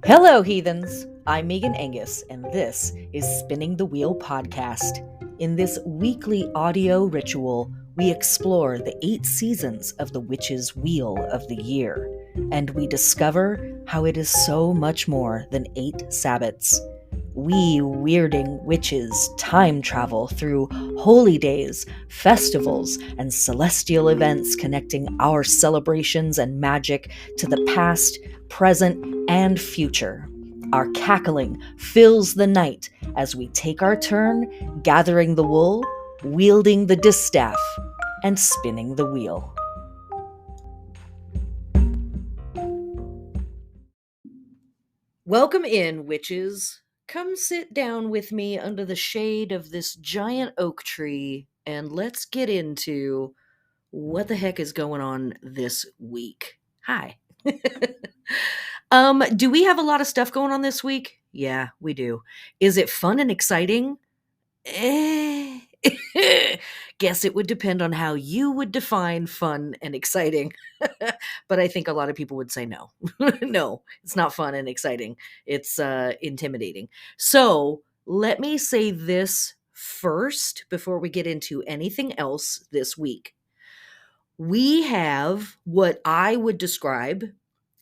Hello, heathens! I'm Megan Angus, and this is Spinning the Wheel podcast. In this weekly audio ritual, we explore the 8 seasons of the witch's wheel of the year, and we discover how it is so much more than 8 Sabbats. We weirding witches time travel through holy days, festivals, and celestial events connecting our celebrations and magic to the past, present, and future. Our cackling fills the night as we take our turn gathering the wool, wielding the distaff, and spinning the wheel. Welcome in, witches. Come sit down with me under the shade of this giant oak tree and let's get into what the heck is going on this week. Hi. Do we have a lot of stuff going on this week? Yeah, we do. Is it fun and exciting? Eh. Guess it would depend on how you would define fun and exciting. But I think a lot of people would say no. No, it's not fun and exciting. It's intimidating. So let me say this first before we get into anything else this week. We have what I would describe,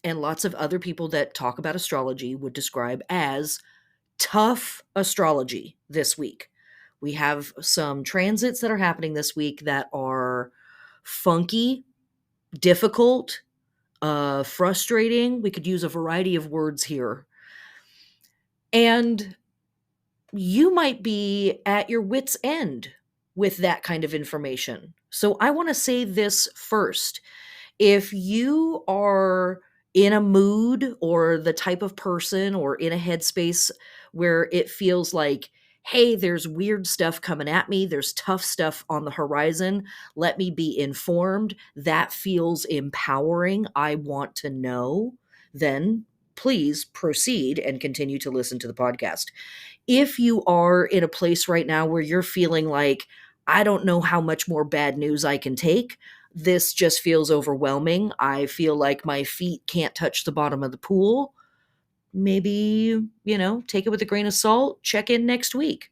and lots of other people that talk about astrology would describe as tough astrology this week. We have some transits that are happening this week that are funky, difficult, frustrating. We could use a variety of words here. And you might be at your wit's end with that kind of information. So I want to say this first. If you are in a mood or the type of person or in a headspace where it feels like, hey, there's weird stuff coming at me, there's tough stuff on the horizon, let me be informed, that feels empowering, I want to know, then please proceed and continue to listen to the podcast. If you are in a place right now where you're feeling like, I don't know how much more bad news I can take, this just feels overwhelming, I feel like my feet can't touch the bottom of the pool, maybe, take it with a grain of salt, check in next week.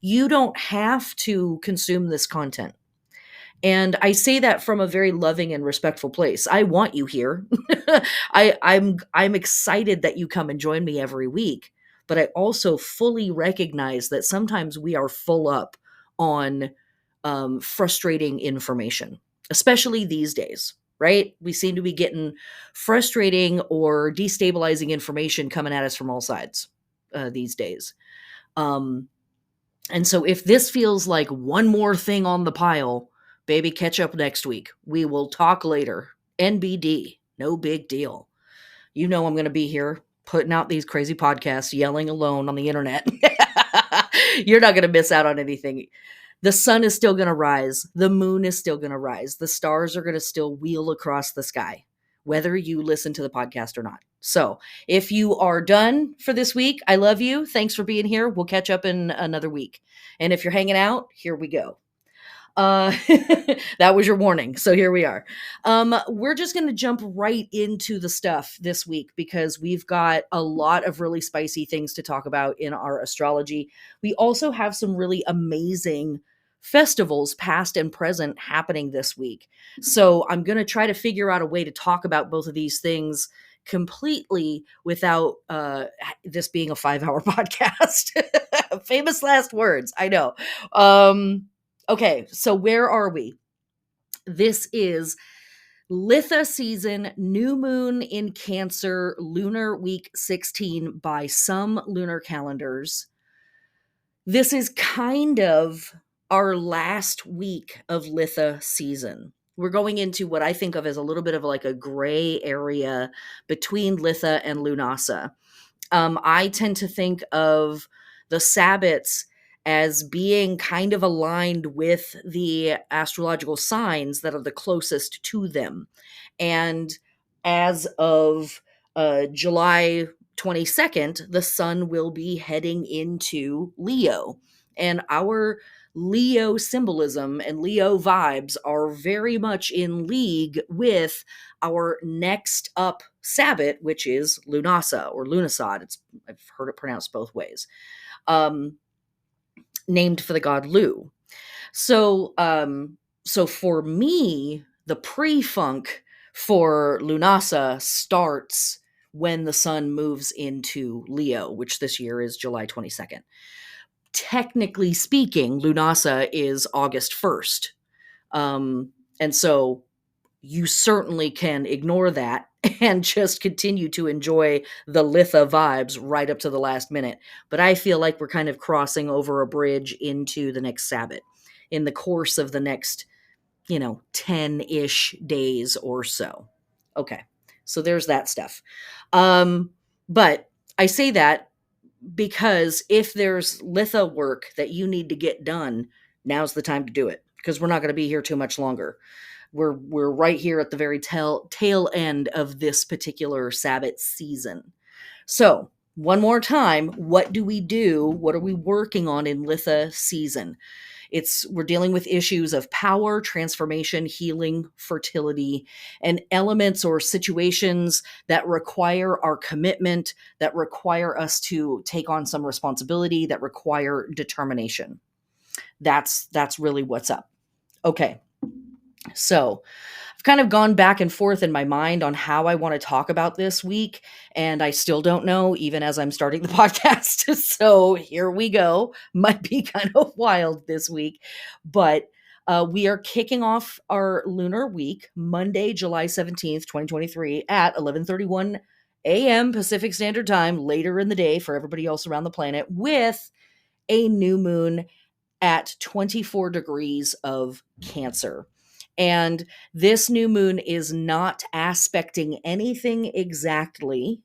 You don't have to consume this content. And I say that from a very loving and respectful place. I want you here. I'm excited that you come and join me every week, but I also fully recognize that sometimes we are full up on frustrating information, especially these days, right? We seem to be getting frustrating or destabilizing information coming at us from all sides these days. And so if this feels like one more thing on the pile, baby, catch up next week. We will talk later. NBD, no big deal. You know I'm going to be here putting out these crazy podcasts, yelling alone on the internet. You're not going to miss out on anything. The sun is still going to rise. The moon is still going to rise. The stars are going to still wheel across the sky, whether you listen to the podcast or not. So if you are done for this week, I love you. Thanks for being here. We'll catch up in another week. And if you're hanging out, here we go. That was your warning. So here we are. We're just going to jump right into the stuff this week because we've got a lot of really spicy things to talk about in our astrology. We also have some really amazing festivals, past and present, happening this week. So I'm going to try to figure out a way to talk about both of these things completely without this being a 5-hour podcast. Famous last words. I know. Okay, so where are we? This is Litha season, new moon in Cancer, lunar week 16 by some lunar calendars. This is kind of our last week of Litha season. We're going into what I think of as a little bit of like a gray area between Litha and Lunasa. I tend to think of the Sabbats as being kind of aligned with the astrological signs that are the closest to them. And as of July 22nd, the sun will be heading into Leo. And our Leo symbolism and Leo vibes are very much in league with our next up Sabbath, which is Lunasa or Lunasad. I've heard it pronounced both ways. Named for the god Lu. So for me, the pre-funk for Lunasa starts when the sun moves into Leo, which this year is July 22nd. Technically speaking, Lunasa is August 1st. And so you certainly can ignore that and just continue to enjoy the Litha vibes right up to the last minute. But I feel like we're kind of crossing over a bridge into the next Sabbath in the course of the next, 10-ish days or so. Okay. So there's that stuff. But I say that because if there's Litha work that you need to get done, now's the time to do it, because we're not going to be here too much longer. We're right here at the very tail end of this particular Sabbath season. So one more time, what do we do? What are we working on in Litha season? We're dealing with issues of power, transformation, healing, fertility, and elements or situations that require our commitment, that require us to take on some responsibility, that require determination. That's really what's up. Okay. So I've kind of gone back and forth in my mind on how I want to talk about this week, and I still don't know, even as I'm starting the podcast. So here we go. Might be kind of wild this week, but we are kicking off our lunar week, Monday, July 17th, 2023 at 11:31 a.m. Pacific Standard Time, later in the day for everybody else around the planet, with a new moon at 24 degrees of Cancer. And this new moon is not aspecting anything exactly.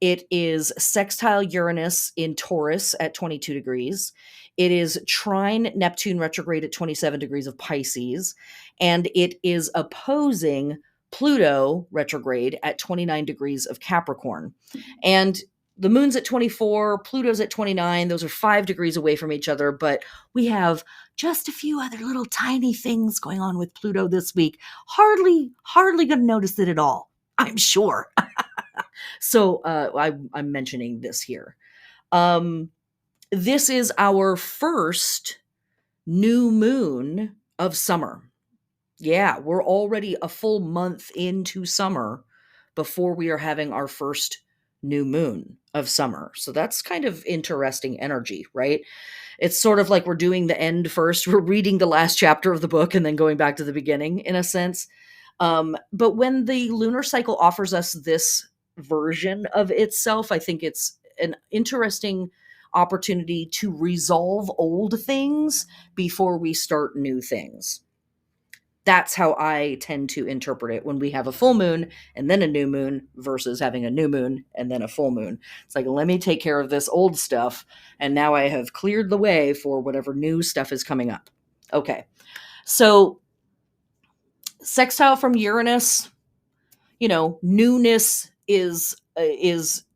It is sextile Uranus in Taurus at 22 degrees. It is trine Neptune retrograde at 27 degrees of Pisces. And it is opposing Pluto retrograde at 29 degrees of Capricorn. And the moon's at 24, Pluto's at 29. Those are 5 degrees away from each other, but we have just a few other little tiny things going on with Pluto this week. Hardly going to notice it at all, I'm sure. So I'm mentioning this here. This is our first new moon of summer. Yeah, we're already a full month into summer before we are having our first new moon of summer. So that's kind of interesting energy, right? It's sort of like we're doing the end first. We're reading the last chapter of the book and then going back to the beginning, in a sense. But when the lunar cycle offers us this version of itself, I think it's an interesting opportunity to resolve old things before we start new things. That's how I tend to interpret it when we have a full moon and then a new moon versus having a new moon and then a full moon. It's like, let me take care of this old stuff, and now I have cleared the way for whatever new stuff is coming up. Okay. So sextile from Uranus, newness is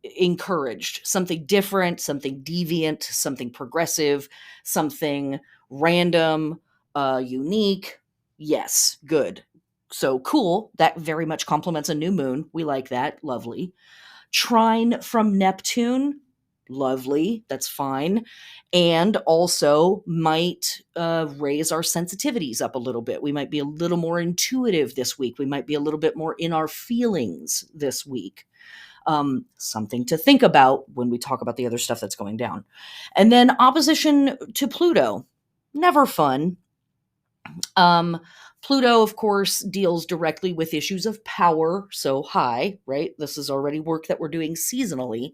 encouraged. Something different, something deviant, something progressive, something random, unique. Yes, good. So cool. That very much complements a new moon. We like that. Lovely. Trine from Neptune. Lovely. That's fine. And also might raise our sensitivities up a little bit. We might be a little more intuitive this week. We might be a little bit more in our feelings this week. Something to think about when we talk about the other stuff that's going down. And then opposition to Pluto. Never fun. Pluto, of course, deals directly with issues of power. So high, right? This is already work that we're doing seasonally.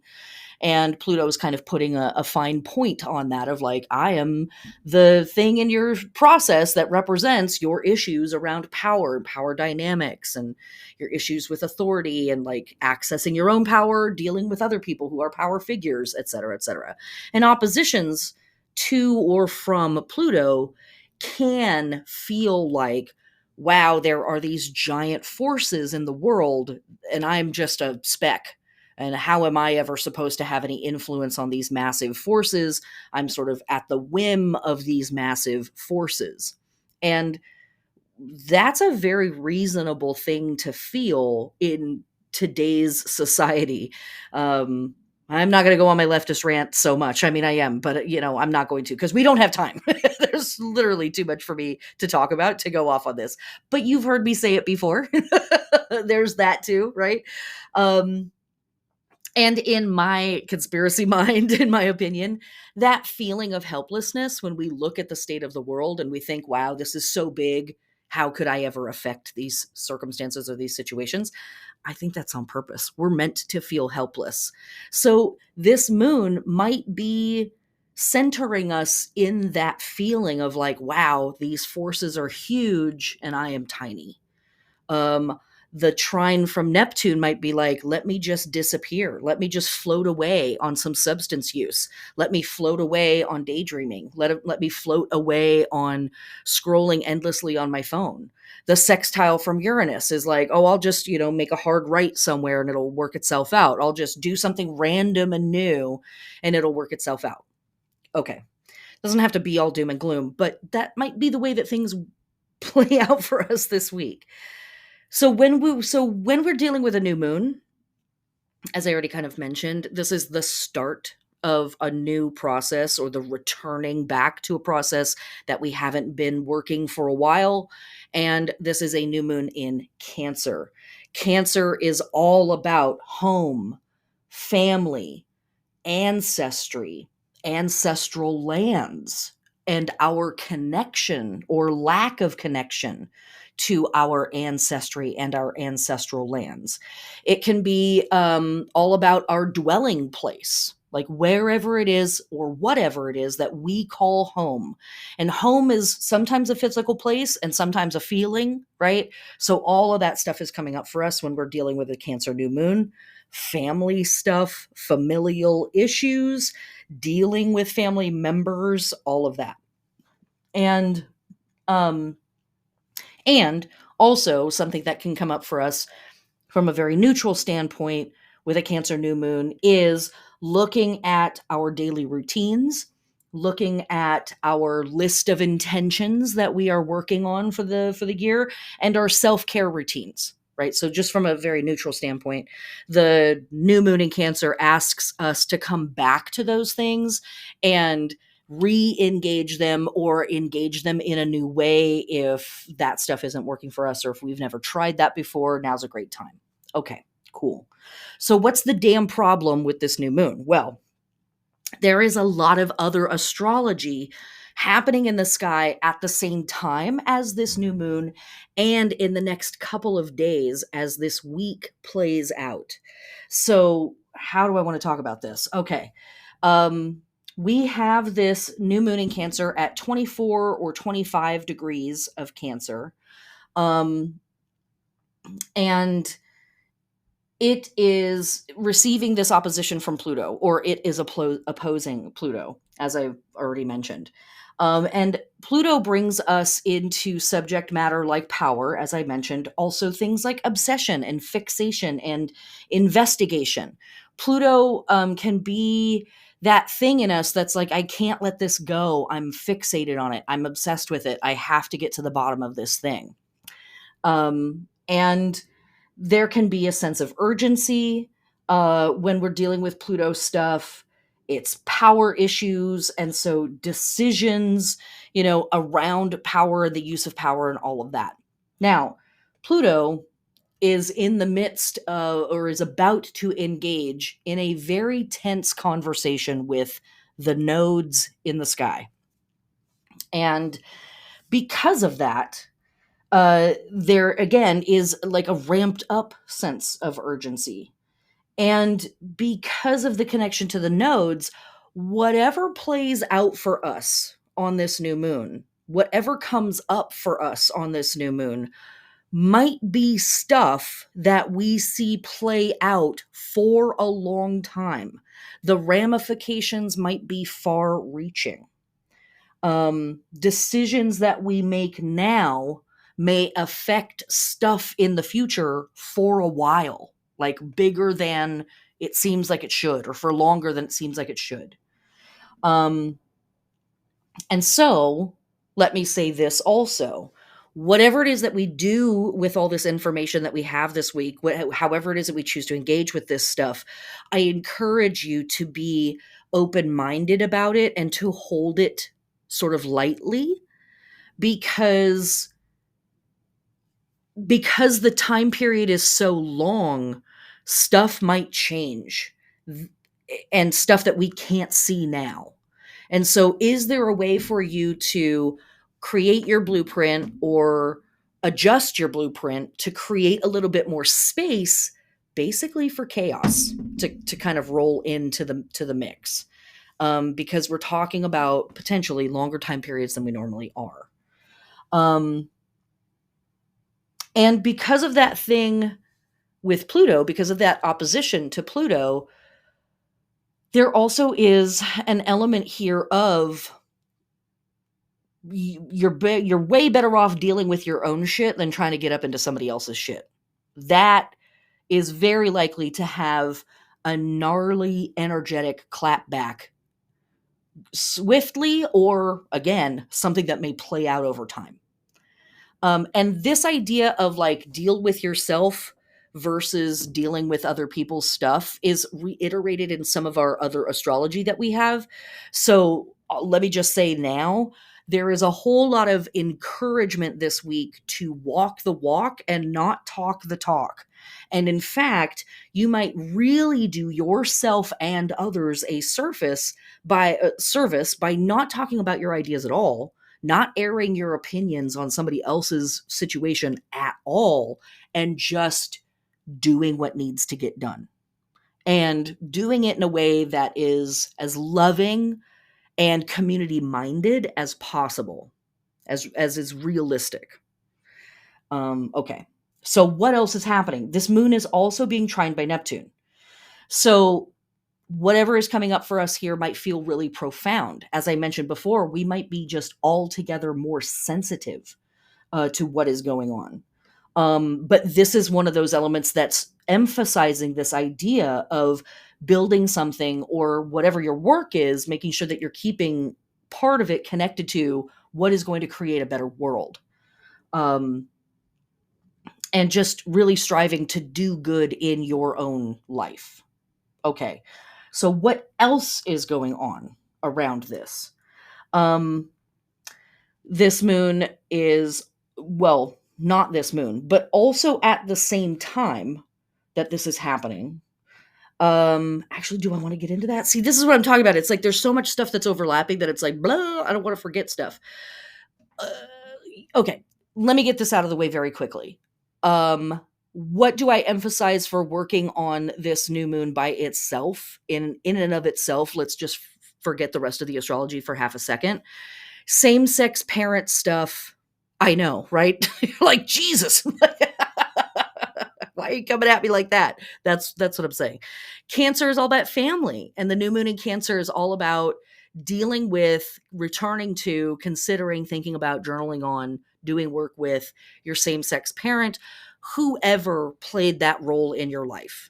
And Pluto is kind of putting a fine point on that of like, I am the thing in your process that represents your issues around power and power dynamics and your issues with authority and like accessing your own power, dealing with other people who are power figures, et cetera, et cetera. And oppositions to or from Pluto can feel like, wow, there are these giant forces in the world and I'm just a speck. And how am I ever supposed to have any influence on these massive forces? I'm sort of at the whim of these massive forces. And that's a very reasonable thing to feel in today's society. I'm not going to go on my leftist rant so much. I mean, I am, but I'm not going to, because we don't have time. There's literally too much for me to talk about to go off on this. But you've heard me say it before. There's that too, right? And in my conspiracy mind, in my opinion, that feeling of helplessness when we look at the state of the world and we think, wow, this is so big. How could I ever affect these circumstances or these situations? I think that's on purpose. We're meant to feel helpless. So this moon might be centering us in that feeling of like, wow, these forces are huge and I am tiny. The trine from Neptune might be like, let me just disappear. Let me just float away on some substance use. Let me float away on daydreaming. Let me float away on scrolling endlessly on my phone. The sextile from Uranus is like, oh, I'll just, make a hard right somewhere and it'll work itself out. I'll just do something random and new and it'll work itself out. Okay. Doesn't have to be all doom and gloom, but that might be the way that things play out for us this week. So when we're dealing with a new moon, as I already kind of mentioned, this is the start of a new process, or the returning back to a process that we haven't been working for a while. And this is a new moon in Cancer. Cancer is all about home, family, ancestry, ancestral lands, and our connection or lack of connection to our ancestry and our ancestral lands. It can be all about our dwelling place, like wherever it is or whatever it is that we call home. And home is sometimes a physical place and sometimes a feeling, right? So all of that stuff is coming up for us when we're dealing with a Cancer new moon. Family stuff, familial issues, dealing with family members, all of that. And also something that can come up for us from a very neutral standpoint with a Cancer new moon is looking at our daily routines, looking at our list of intentions that we are working on for the year, and our self-care routines. Right. So just from a very neutral standpoint, the new moon in Cancer asks us to come back to those things and re-engage them or engage them in a new way if that stuff isn't working for us, or if we've never tried that before. Now's a great time. Okay, cool. So what's the damn problem with this new moon? Well, there is a lot of other astrology happening in the sky at the same time as this new moon, and in the next couple of days as this week plays out. So how do I want to talk about this? Okay. We have this new moon in Cancer at 24 or 25 degrees of Cancer. And it is receiving this opposition from Pluto, or it is opposing Pluto, as I've already mentioned. And Pluto brings us into subject matter like power, as I mentioned, also things like obsession and fixation and investigation. Pluto can be that thing in us that's like, I can't let this go. I'm fixated on it. I'm obsessed with it. I have to get to the bottom of this thing. And there can be a sense of urgency when we're dealing with Pluto stuff. It's power issues, and so decisions, around power, the use of power, and all of that. Now, Pluto is in the midst or is about to engage in a very tense conversation with the nodes in the sky. And because of that, there again is like a ramped up sense of urgency. And because of the connection to the nodes, whatever plays out for us on this new moon, whatever comes up for us on this new moon, might be stuff that we see play out for a long time. The ramifications might be far reaching. Decisions that we make now may affect stuff in the future for a while, like bigger than it seems like it should, or for longer than it seems like it should. And so let me say this also. Whatever it is that we do with all this information that we have this week, however it is that we choose to engage with this stuff, I encourage you to be open-minded about it and to hold it sort of lightly, because the time period is so long, stuff might change, and stuff that we can't see now. And so, is there a way for you to create your blueprint or adjust your blueprint to create a little bit more space, basically for chaos to kind of roll into the mix? Because we're talking about potentially longer time periods than we normally are. And because of that thing with Pluto, because of that opposition to Pluto, there also is an element here of you're way better off dealing with your own shit than trying to get up into somebody else's shit. That is very likely to have a gnarly, energetic clapback swiftly, or again, something that may play out over time. And this idea of like deal with yourself versus dealing with other people's stuff is reiterated in some of our other astrology that we have. So let me just say now, there is a whole lot of encouragement this week to walk the walk and not talk the talk. And in fact, you might really do yourself and others a service by not talking about your ideas at all, not airing your opinions on somebody else's situation at all, and just doing what needs to get done. And doing it in a way that is as loving and community minded as possible, as is realistic. Okay. So what else is happening? This moon is also being trined by Neptune. So whatever is coming up for us here might feel really profound. As I mentioned before, we might be just altogether more sensitive to what is going on. But this is one of those elements that's emphasizing this idea of building something, or whatever your work is, making sure that you're keeping part of it connected to what is going to create a better world. And just really striving to do good in your own life. Okay. So what else is going on around this? This moon is, well, not this moon, but also at the same time that this is happening. Actually, do I want to get into that? See, this is what I'm talking about. It's like there's so much stuff that's overlapping that it's like, blah, I don't want to forget stuff. Okay, let me get this out of the way very quickly. What do I emphasize for working on this new moon by itself, in and of itself? Let's just forget the rest of the astrology for half a second. Same-sex parent stuff. I know, right? Like, Jesus. Why are you coming at me like that? That's what I'm saying. Cancer is all about family, and the new moon in Cancer is all about dealing with, returning to, considering, thinking about, journaling on, doing work with your same-sex parent, whoever played that role in your life.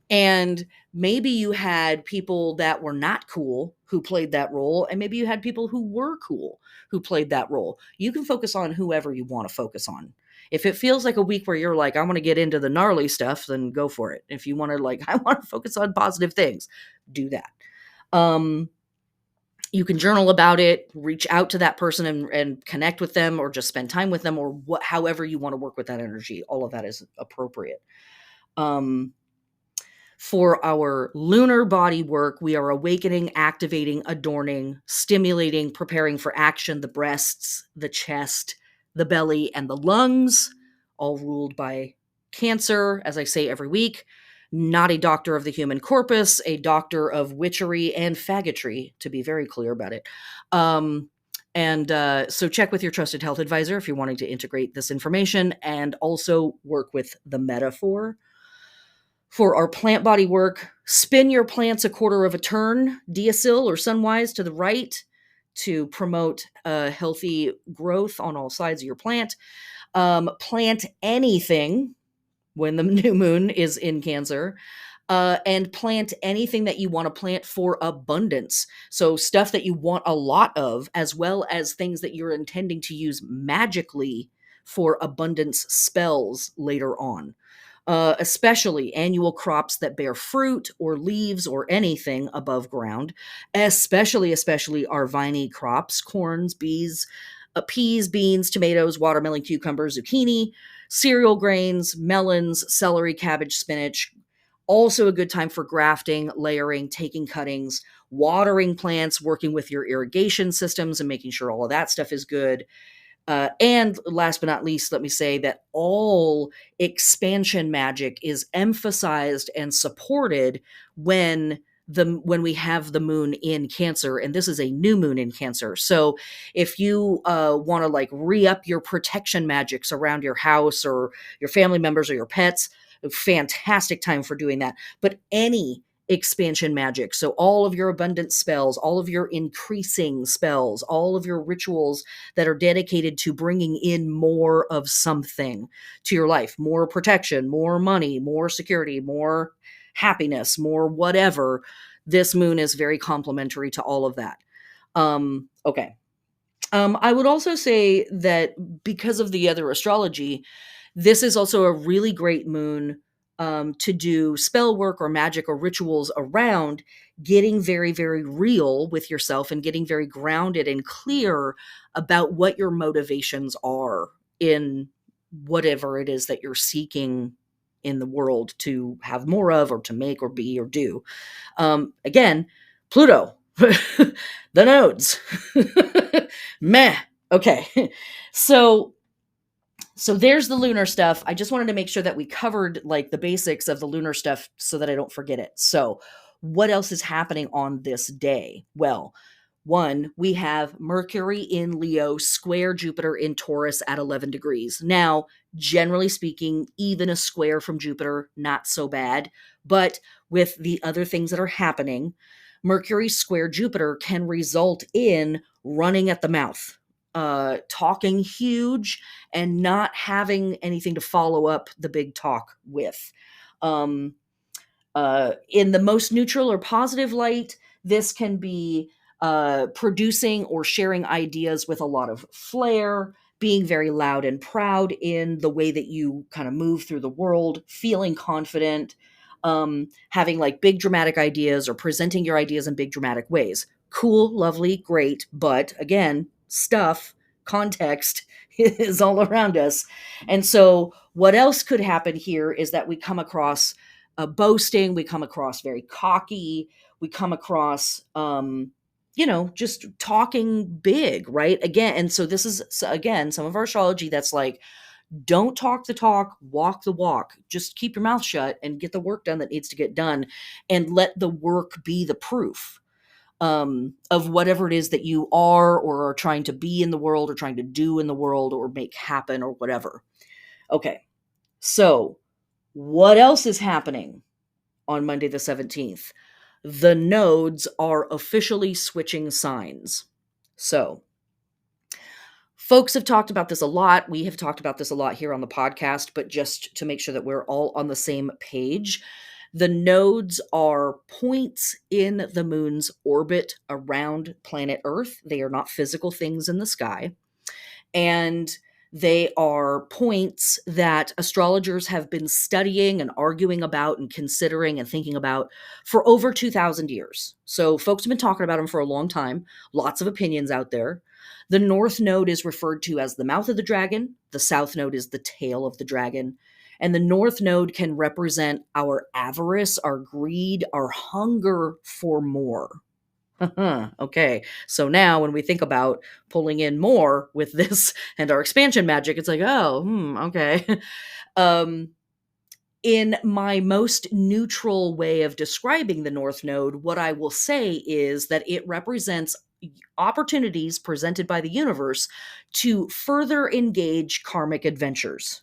And maybe you had people that were not cool who played that role, and maybe you had people who were cool who played that role. You can focus on whoever you want to focus on. If it feels like a week where you're like, I want to get into the gnarly stuff, then go for it. If you want to, like, I want to focus on positive things, do that. You can journal about it, reach out to that person and connect with them, or just spend time with them, or however you want to work with that energy. All of that is appropriate. For our lunar body work, we are awakening, activating, adorning, stimulating, preparing for action, the breasts, the chest, the belly, and the lungs, all ruled by Cancer, as I say every week. Not a doctor of the human corpus, a doctor of witchery and faggotry, to be very clear about it. So check with your trusted health advisor if you're wanting to integrate this information, and also work with the metaphor. For our plant body work, spin your plants a quarter of a turn, diasil or sunwise, to the right to promote healthy growth on all sides of your plant. Plant anything when the new moon is in Cancer. and plant anything that you want to plant for abundance. So stuff that you want a lot of, as well as things that you're intending to use magically for abundance spells later on. Especially annual crops that bear fruit or leaves or anything above ground, especially our viney crops, corns, peas, beans, tomatoes, watermelon, cucumber, zucchini, cereal grains, melons, celery, cabbage, spinach. Also a good time for grafting, layering, taking cuttings, watering plants, working with your irrigation systems and making sure all of that stuff is good. And last but not least, let me say that all expansion magic is emphasized and supported when we have the moon in Cancer, and this is a new moon in Cancer. So if you want to like re-up your protection magics around your house or your family members or your pets, fantastic time for doing that. But any expansion magic, so all of your abundant spells, all of your increasing spells, all of your rituals that are dedicated to bringing in more of something to your life, more protection, more money, more security, more happiness, more whatever. This moon is very complementary to all of that. Okay. I would also say that because of the other astrology, this is also a really great moon to do spell work or magic or rituals around getting very, very real with yourself and getting very grounded and clear about what your motivations are in whatever it is that you're seeking in the world to have more of or to make or be or do. Again, Pluto, the nodes. Meh. Okay. So there's the lunar stuff. I just wanted to make sure that we covered like the basics of the lunar stuff so that I don't forget it. So what else is happening on this day? Well, one, we have Mercury in Leo square Jupiter in Taurus at 11 degrees. Now, generally speaking, even a square from Jupiter, not so bad. But with the other things that are happening, Mercury square Jupiter can result in running at the mouth, talking huge and not having anything to follow up the big talk with. In the most neutral or positive light, this can be producing or sharing ideas with a lot of flair, being very loud and proud in the way that you kind of move through the world, feeling confident, having like big dramatic ideas or presenting your ideas in big dramatic ways. Cool, lovely, great, but again, stuff, context is all around us. And so what else could happen here is that we come across boasting, we come across very cocky, we come across just talking big, right? Again, and so this is again some of our astrology that's like, don't talk the talk, walk the walk. Just keep your mouth shut and get the work done that needs to get done, and let the work be the proof of whatever it is that you are or are trying to be in the world or trying to do in the world or make happen or whatever. Okay, so what else is happening on Monday the 17th? The nodes are officially switching signs. So folks have talked about this a lot. We have talked about this a lot here on the podcast, but just to make sure that we're all on the same page, the nodes are points in the moon's orbit around planet Earth. They are not physical things in the sky. And they are points that astrologers have been studying and arguing about and considering and thinking about for over 2,000 years. So folks have been talking about them for a long time. Lots of opinions out there. The north node is referred to as the mouth of the dragon. The south node is the tail of the dragon. And the north node can represent our avarice, our greed, our hunger for more. Okay, so now when we think about pulling in more with this and our expansion magic, it's like, oh, okay. In my most neutral way of describing the North Node, what I will say is that it represents opportunities presented by the universe to further engage karmic adventures.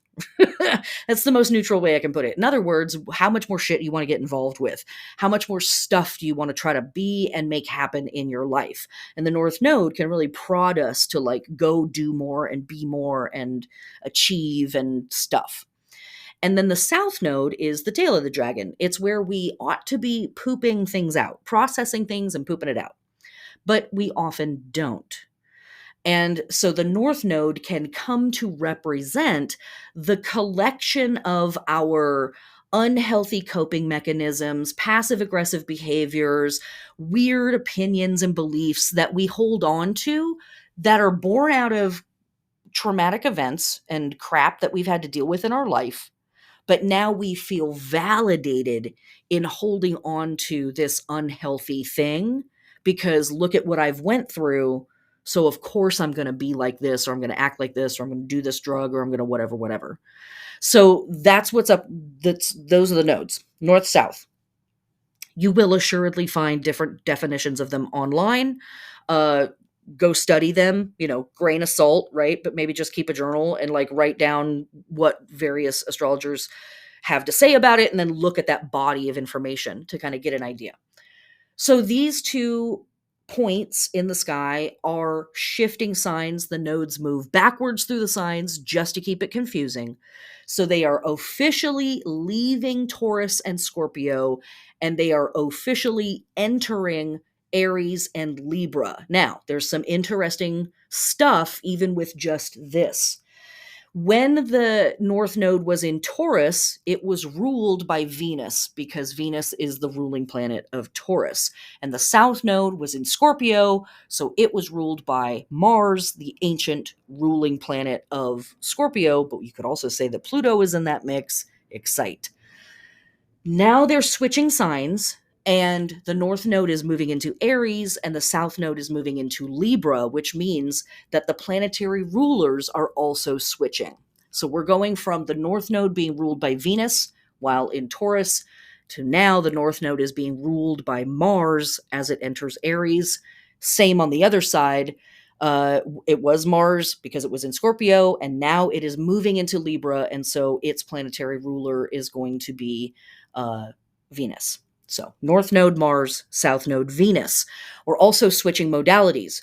That's the most neutral way I can put it. In other words, how much more shit you want to get involved with? How much more stuff do you want to try to be and make happen in your life? And the North Node can really prod us to like go do more and be more and achieve and stuff. And then the south node is the tail of the dragon. It's where we ought to be pooping things out, processing things and pooping it out. But we often don't. And so the north node can come to represent the collection of our unhealthy coping mechanisms, passive aggressive behaviors, weird opinions and beliefs that we hold on to that are born out of traumatic events and crap that we've had to deal with in our life. But now we feel validated in holding on to this unhealthy thing because look at what I've went through. So of course I'm going to be like this, or I'm going to act like this, or I'm going to do this drug, or I'm going to whatever. So that's what's up. Those are the nodes, north, south. You will assuredly find different definitions of them online. Go study them, grain of salt, right? But maybe just keep a journal and like write down what various astrologers have to say about it, and then look at that body of information to kind of get an idea. So these 2 points in the sky are shifting signs. The nodes move backwards through the signs just to keep it confusing. So they are officially leaving Taurus and Scorpio, and they are officially entering Aries and Libra. Now, there's some interesting stuff even with just this. When the North Node was in Taurus, it was ruled by Venus because Venus is the ruling planet of Taurus. And the South Node was in Scorpio, so it was ruled by Mars, the ancient ruling planet of Scorpio. But you could also say that Pluto is in that mix. Excite. Now they're switching signs, and the North Node is moving into Aries, and the South Node is moving into Libra, which means that the planetary rulers are also switching. So we're going from the North Node being ruled by Venus while in Taurus to now the North Node is being ruled by Mars as it enters Aries. Same on the other side. It was Mars because it was in Scorpio, and now it is moving into Libra, and so its planetary ruler is going to be Venus. So North Node Mars, South Node Venus. We're also switching modalities.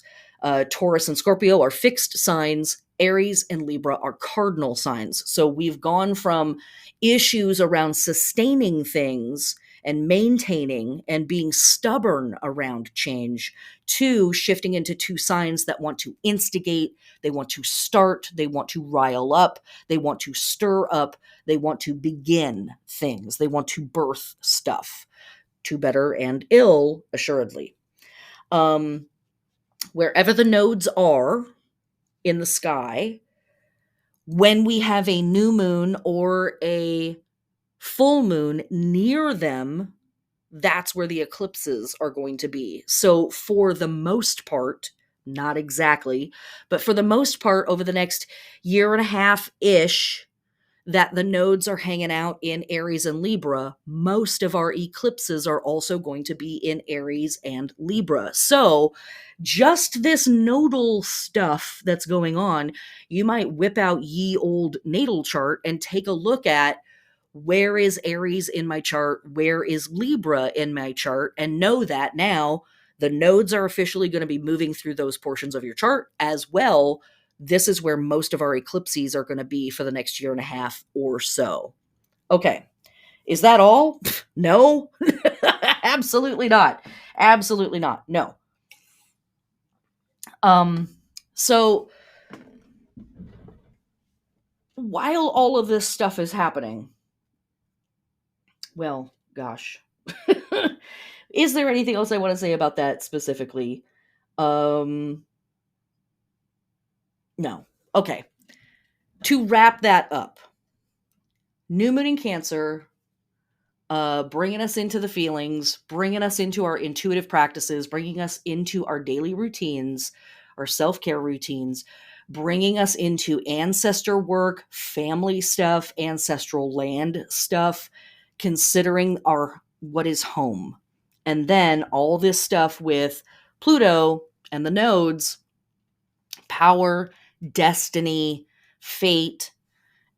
Taurus and Scorpio are fixed signs. Aries and Libra are cardinal signs. So we've gone from issues around sustaining things and maintaining and being stubborn around change to shifting into 2 signs that want to instigate, they want to start, they want to rile up, they want to stir up, they want to begin things, they want to birth stuff, to better and ill, assuredly. Wherever the nodes are in the sky, when we have a new moon or a full moon near them, that's where the eclipses are going to be. So for the most part, not exactly, but for the most part, over the next year and a half-ish, that the nodes are hanging out in Aries and Libra, most of our eclipses are also going to be in Aries and Libra. So just this nodal stuff that's going on, you might whip out ye old natal chart and take a look at where is Aries in my chart, where is Libra in my chart, and know that now the nodes are officially going to be moving through those portions of your chart as well. This is where most of our eclipses are going to be for the next year and a half or so. Okay. Is that all? No. Absolutely not. Absolutely not. No. So while all of this stuff is happening, well, gosh. Is there anything else I want to say about that specifically? No. Okay. To wrap that up, new moon in Cancer, bringing us into the feelings, bringing us into our intuitive practices, bringing us into our daily routines, our self-care routines, bringing us into ancestor work, family stuff, ancestral land stuff, considering what is home. And then all this stuff with Pluto and the nodes, power, destiny, fate.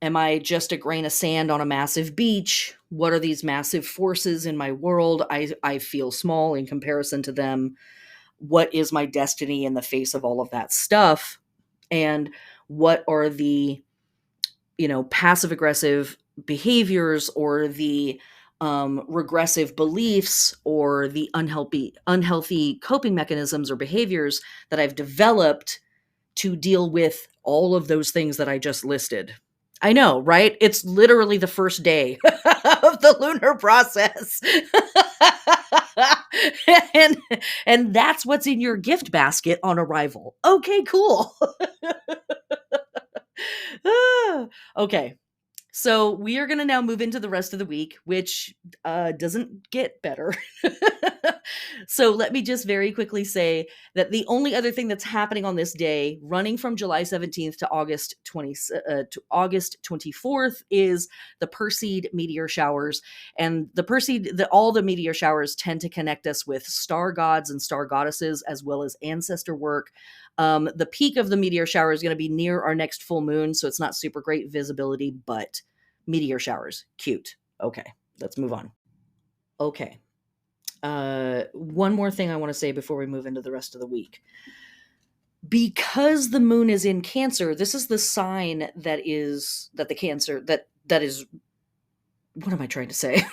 Am I just a grain of sand on a massive beach? What are these massive forces in my world? I feel small in comparison to them. What is my destiny in the face of all of that stuff? And what are the, passive aggressive behaviors or the regressive beliefs or the unhealthy coping mechanisms or behaviors that I've developed to deal with all of those things that I just listed. I know, right? It's literally the first day of the lunar process. and and that's what's in your gift basket on arrival. Okay, cool. Okay. So we are going to now move into the rest of the week, which doesn't get better. So let me just very quickly say that the only other thing that's happening on this day, running from July 17th to August 24th, is the Perseid meteor showers. And the Perseid, all the meteor showers tend to connect us with star gods and star goddesses, as well as ancestor work. The peak of the meteor shower is going to be near our next full moon, so it's not super great visibility, but meteor showers, cute. Okay, let's move on. Okay. One more thing I want to say before we move into the rest of the week. Because the moon is in Cancer, this is the sign that is that the Cancer that is. What am I trying to say?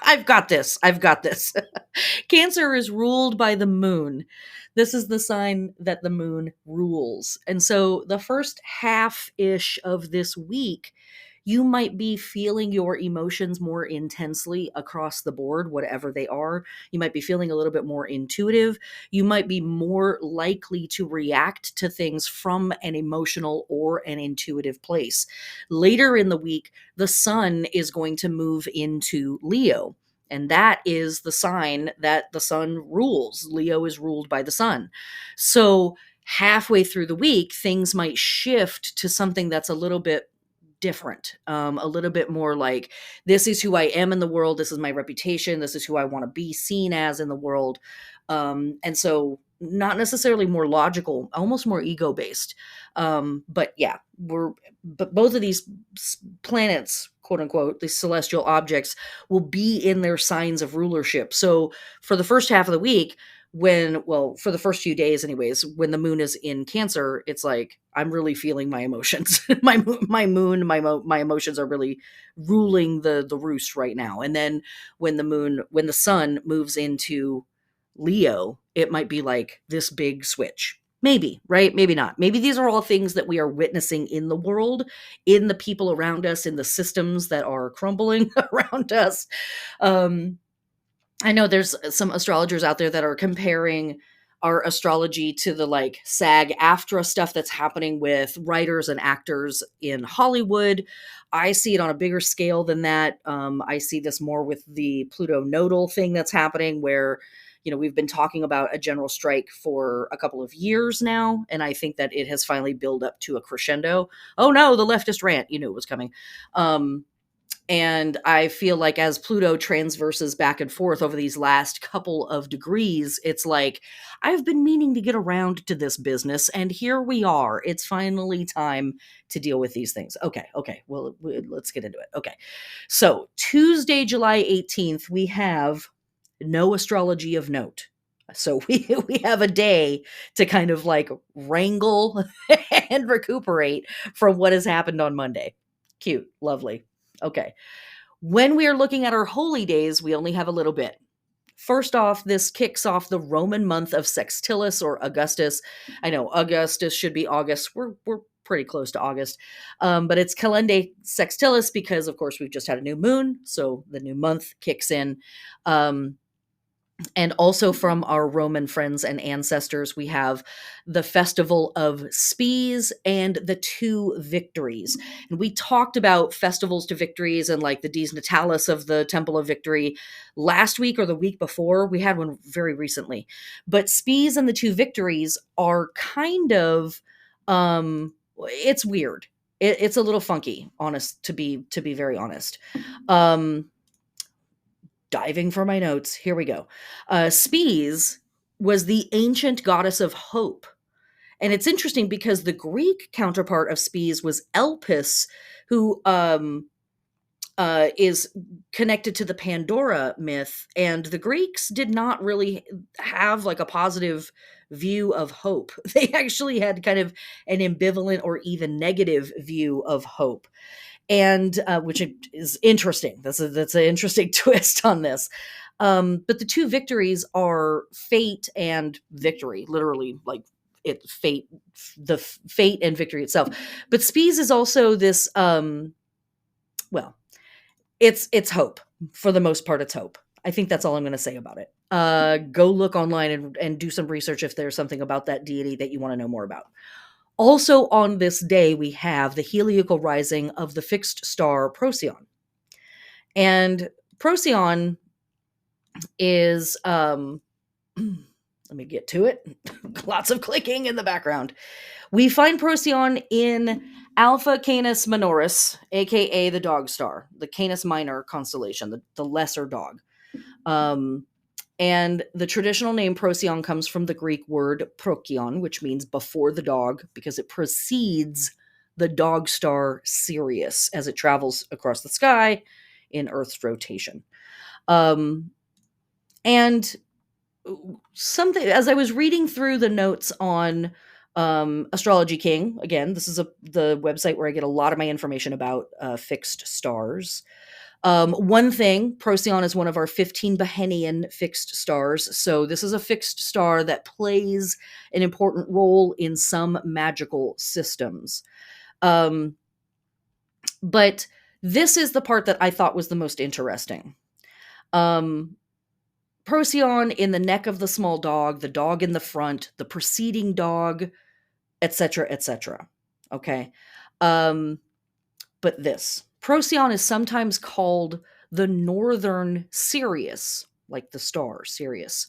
I've got this. Cancer is ruled by the moon. This is the sign that the moon rules. And so the first half-ish of this week, you might be feeling your emotions more intensely across the board, whatever they are. You might be feeling a little bit more intuitive. You might be more likely to react to things from an emotional or an intuitive place. Later in the week, the sun is going to move into Leo. And that is the sign that the sun rules. Leo is ruled by the sun. So halfway through the week, things might shift to something that's a little bit different, a little bit more like, this is who I am in the world. This is my reputation. This is who I want to be seen as in the world. And so not necessarily more logical, almost more ego based. But yeah, but both of these planets, quote unquote, these celestial objects, will be in their signs of rulership. So for the first half of the week, for the first few days anyways, when the moon is in Cancer, it's like, I'm really feeling my emotions. my emotions are really ruling the roost right now. And then when the sun moves into Leo, it might be like this big switch. Maybe, right? Maybe not. Maybe these are all things that we are witnessing in the world, in the people around us, in the systems that are crumbling around us. I know there's some astrologers out there that are comparing our astrology to the like SAG-AFTRA stuff that's happening with writers and actors in Hollywood. I see it on a bigger scale than that. I see this more with the Pluto nodal thing that's happening, where we've been talking about a general strike for a couple of years now, and I think that it has finally built up to a crescendo. Oh no, the leftist rant, you knew it was coming. And I feel like as Pluto transverses back and forth over these last couple of degrees, it's like, I've been meaning to get around to this business, and here we are. It's finally time to deal with these things. Okay. Well, let's get into it. Okay. So Tuesday, July 18th, we have no astrology of note. So we have a day to kind of like wrangle and recuperate from what has happened on Monday. Cute. Lovely. Okay. When we are looking at our holy days, we only have a little bit. First off, this kicks off the Roman month of Sextilis or Augustus. I know Augustus should be August. We're pretty close to August. But it's Calende Sextilis because, of course, we've just had a new moon. So the new month kicks in. And also from our Roman friends and ancestors, we have the festival of Spies and the two victories. And we talked about festivals to victories and like the Dies Natalis of the Temple of Victory last week or the week before. We had one very recently. But Spies and the two victories are kind of, it's weird. It's a little funky, to be very honest. Diving for my notes, here we go. Spies was the ancient goddess of hope. And it's interesting because the Greek counterpart of Spies was Elpis, who is connected to the Pandora myth. And the Greeks did not really have like a positive view of hope. They actually had kind of an ambivalent or even negative view of hope. and which is interesting. That's an interesting twist on this. But the two victories are fate and victory, literally, like fate, fate and victory itself. But Spies is also this. Well, it's hope. For the most part, it's hope. I think that's all I'm going to say about it. Go look online and do some research if there's something about that deity that you want to know more about. Also on this day, we have the heliacal rising of the fixed star Procyon. And Procyon is, let me get to it. Lots of clicking in the background. We find Procyon in Alpha Canis Minoris, aka the dog star, the Canis Minor constellation, the lesser dog. And the traditional name Procyon comes from the Greek word prokion, which means before the dog, because it precedes the dog star Sirius as it travels across the sky in Earth's rotation. And something, as I was reading through the notes on Astrology King, again, this is the website where I get a lot of my information about fixed stars. One thing, Procyon is one of our 15 Bahenian fixed stars. So this is a fixed star that plays an important role in some magical systems. But this is the part that I thought was the most interesting. Procyon in the neck of the small dog, the dog in the front, the preceding dog, etc., etc. Okay. But this Procyon is sometimes called the northern Sirius, like the star Sirius.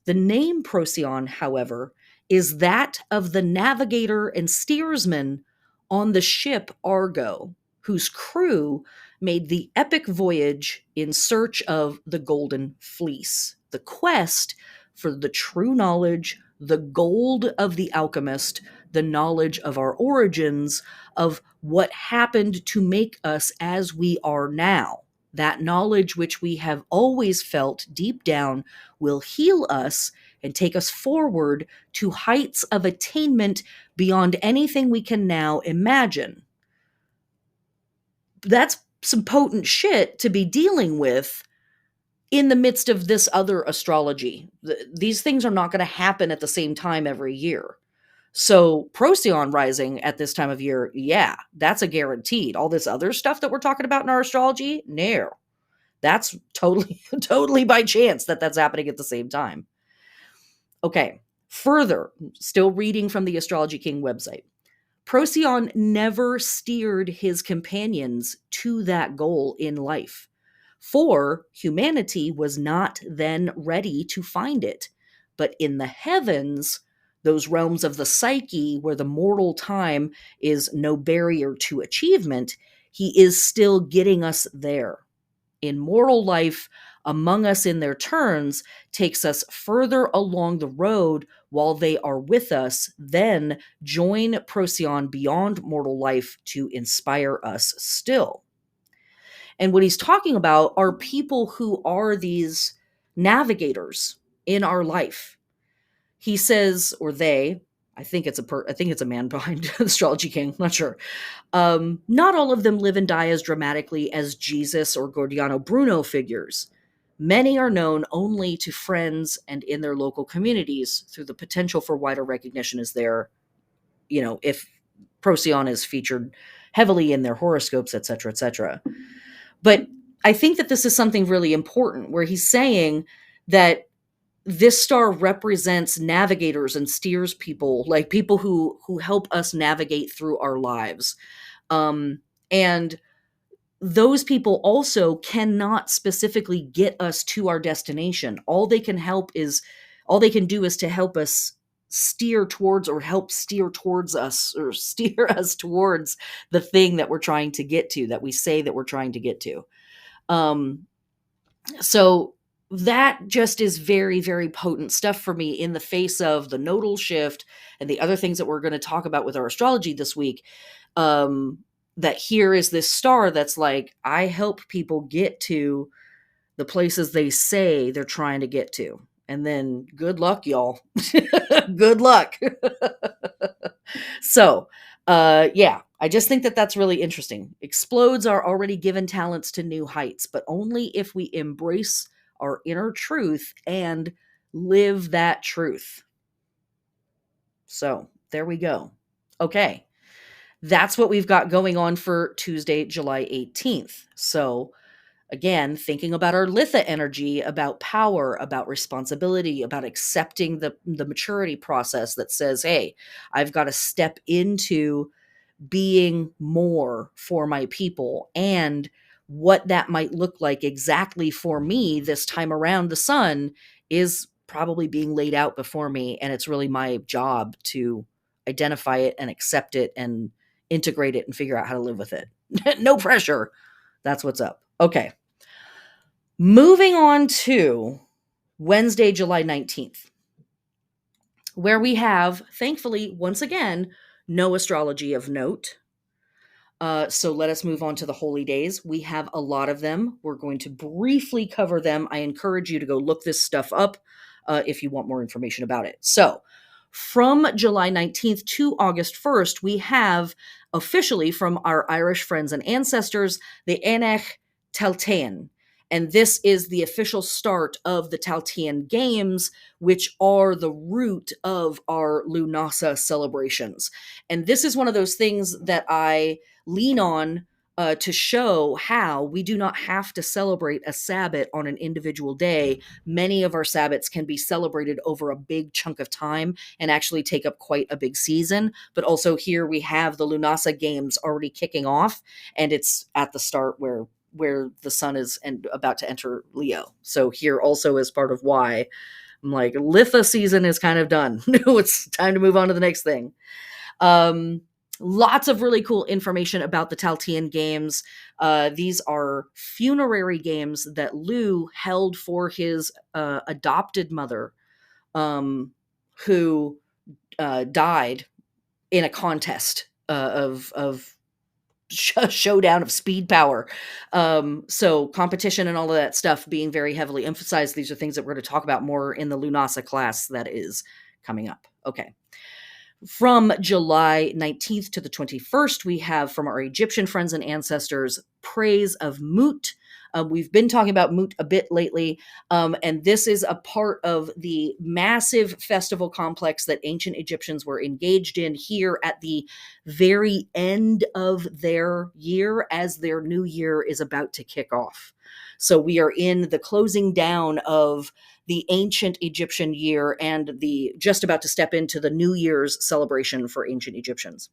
The name Procyon, however, is that of the navigator and steersman on the ship Argo, whose crew made the epic voyage in search of the Golden Fleece, the quest for the true knowledge, the gold of the alchemist, the knowledge of our origins, of what happened to make us as we are now. That knowledge which we have always felt deep down will heal us and take us forward to heights of attainment beyond anything we can now imagine. That's some potent shit to be dealing with in the midst of this other astrology. These things are not going to happen at the same time every year. So Procyon rising at this time of year, yeah, that's a guaranteed. All this other stuff that we're talking about in our astrology, no. That's totally by chance that that's happening at the same time. Okay, further, still reading from the Astrology King website. Procyon never steered his companions to that goal in life, for humanity was not then ready to find it. But in the heavens, those realms of the psyche where the mortal time is no barrier to achievement, he is still getting us there. In mortal life, among us in their turns, takes us further along the road while they are with us, then join Procyon beyond mortal life to inspire us still. And what he's talking about are people who are these navigators in our life. He says, or they, I think it's a man behind Astrology King, I'm not sure. Not all of them live and die as dramatically as Jesus or Gordiano Bruno figures. Many are known only to friends and in their local communities through the potential for wider recognition as there, if Procyon is featured heavily in their horoscopes, etc., etc. But I think that this is something really important where he's saying that this star represents navigators and steers people, like people who help us navigate through our lives. And those people also cannot specifically get us to our destination. All they can do is to help us steer towards, or help steer towards us, or steer us towards the thing that we're trying to get to, that we say that we're trying to get to. So that just is very, very potent stuff for me in the face of the nodal shift and the other things that we're going to talk about with our astrology this week. That here is this star that's like, I help people get to the places they say they're trying to get to. And then good luck, y'all. Good luck. So Yeah, I just think that that's really interesting. Explodes are already given talents to new heights, but only if we embrace our inner truth and live that truth. So there we go. Okay, that's what we've got going on for Tuesday, July 18th. So again, thinking about our Litha energy, about power, about responsibility, about accepting the maturity process that says, hey, I've got to step into being more for my people, and what that might look like exactly for me this time around the sun is probably being laid out before me, and it's really my job to identify it and accept it and integrate it and figure out how to live with it. No pressure. That's what's up. Okay. Moving on to Wednesday, July 19th, where we have, thankfully, once again, no astrology of note. So let us move on to the holy days. We have a lot of them. We're going to briefly cover them. I encourage you to go look this stuff up if you want more information about it. So from July 19th to August 1st, we have officially from our Irish friends and ancestors, the Aenech Taltean. And this is the official start of the Taltean Games, which are the root of our Lunasa celebrations. And this is one of those things that I lean on to show how we do not have to celebrate a Sabbath on an individual day. Many of our Sabbats can be celebrated over a big chunk of time and actually take up quite a big season. But also here we have the Lunasa Games already kicking off, and it's at the start where the sun is about to enter Leo. So here also is part of why I'm like, Litha season is kind of done. It's time to move on to the next thing. Lots of really cool information about the Taltean Games. These are funerary games that Lu held for his adopted mother, who died in a contest of showdown of speed power. So competition and all of that stuff being very heavily emphasized. These are things that we're going to talk about more in the Lunasa class that is coming up. Okay. From July 19th to the 21st, we have from our Egyptian friends and ancestors, praise of Mut. We've been talking about Mut a bit lately, and this is a part of the massive festival complex that ancient Egyptians were engaged in here at the very end of their year as their new year is about to kick off. So we are in the closing down of the ancient Egyptian year and the just about to step into the New Year's celebration for ancient Egyptians.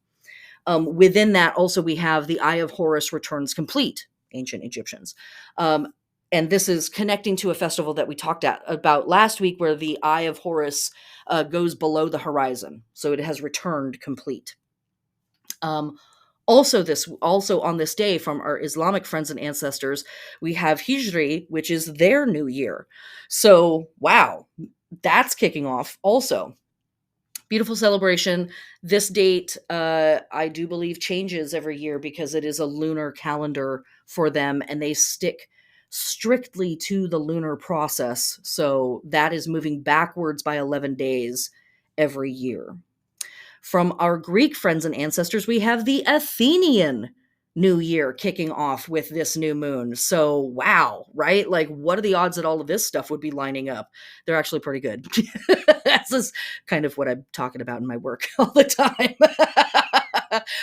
Within that, also we have the Eye of Horus returns complete, ancient Egyptians. And this is connecting to a festival that we talked about last week, where the Eye of Horus goes below the horizon, so it has returned complete. Also on this day from our Islamic friends and ancestors, we have Hijri, which is their new year. So, wow, that's kicking off also. Beautiful celebration. This date, I do believe, changes every year because it is a lunar calendar for them, and they stick strictly to the lunar process. So that is moving backwards by 11 days every year. From our Greek friends and ancestors, we have the Athenian New Year kicking off with this new moon. So, wow, right? Like, what are the odds that all of this stuff would be lining up? They're actually pretty good. This is kind of what I'm talking about in my work all the time.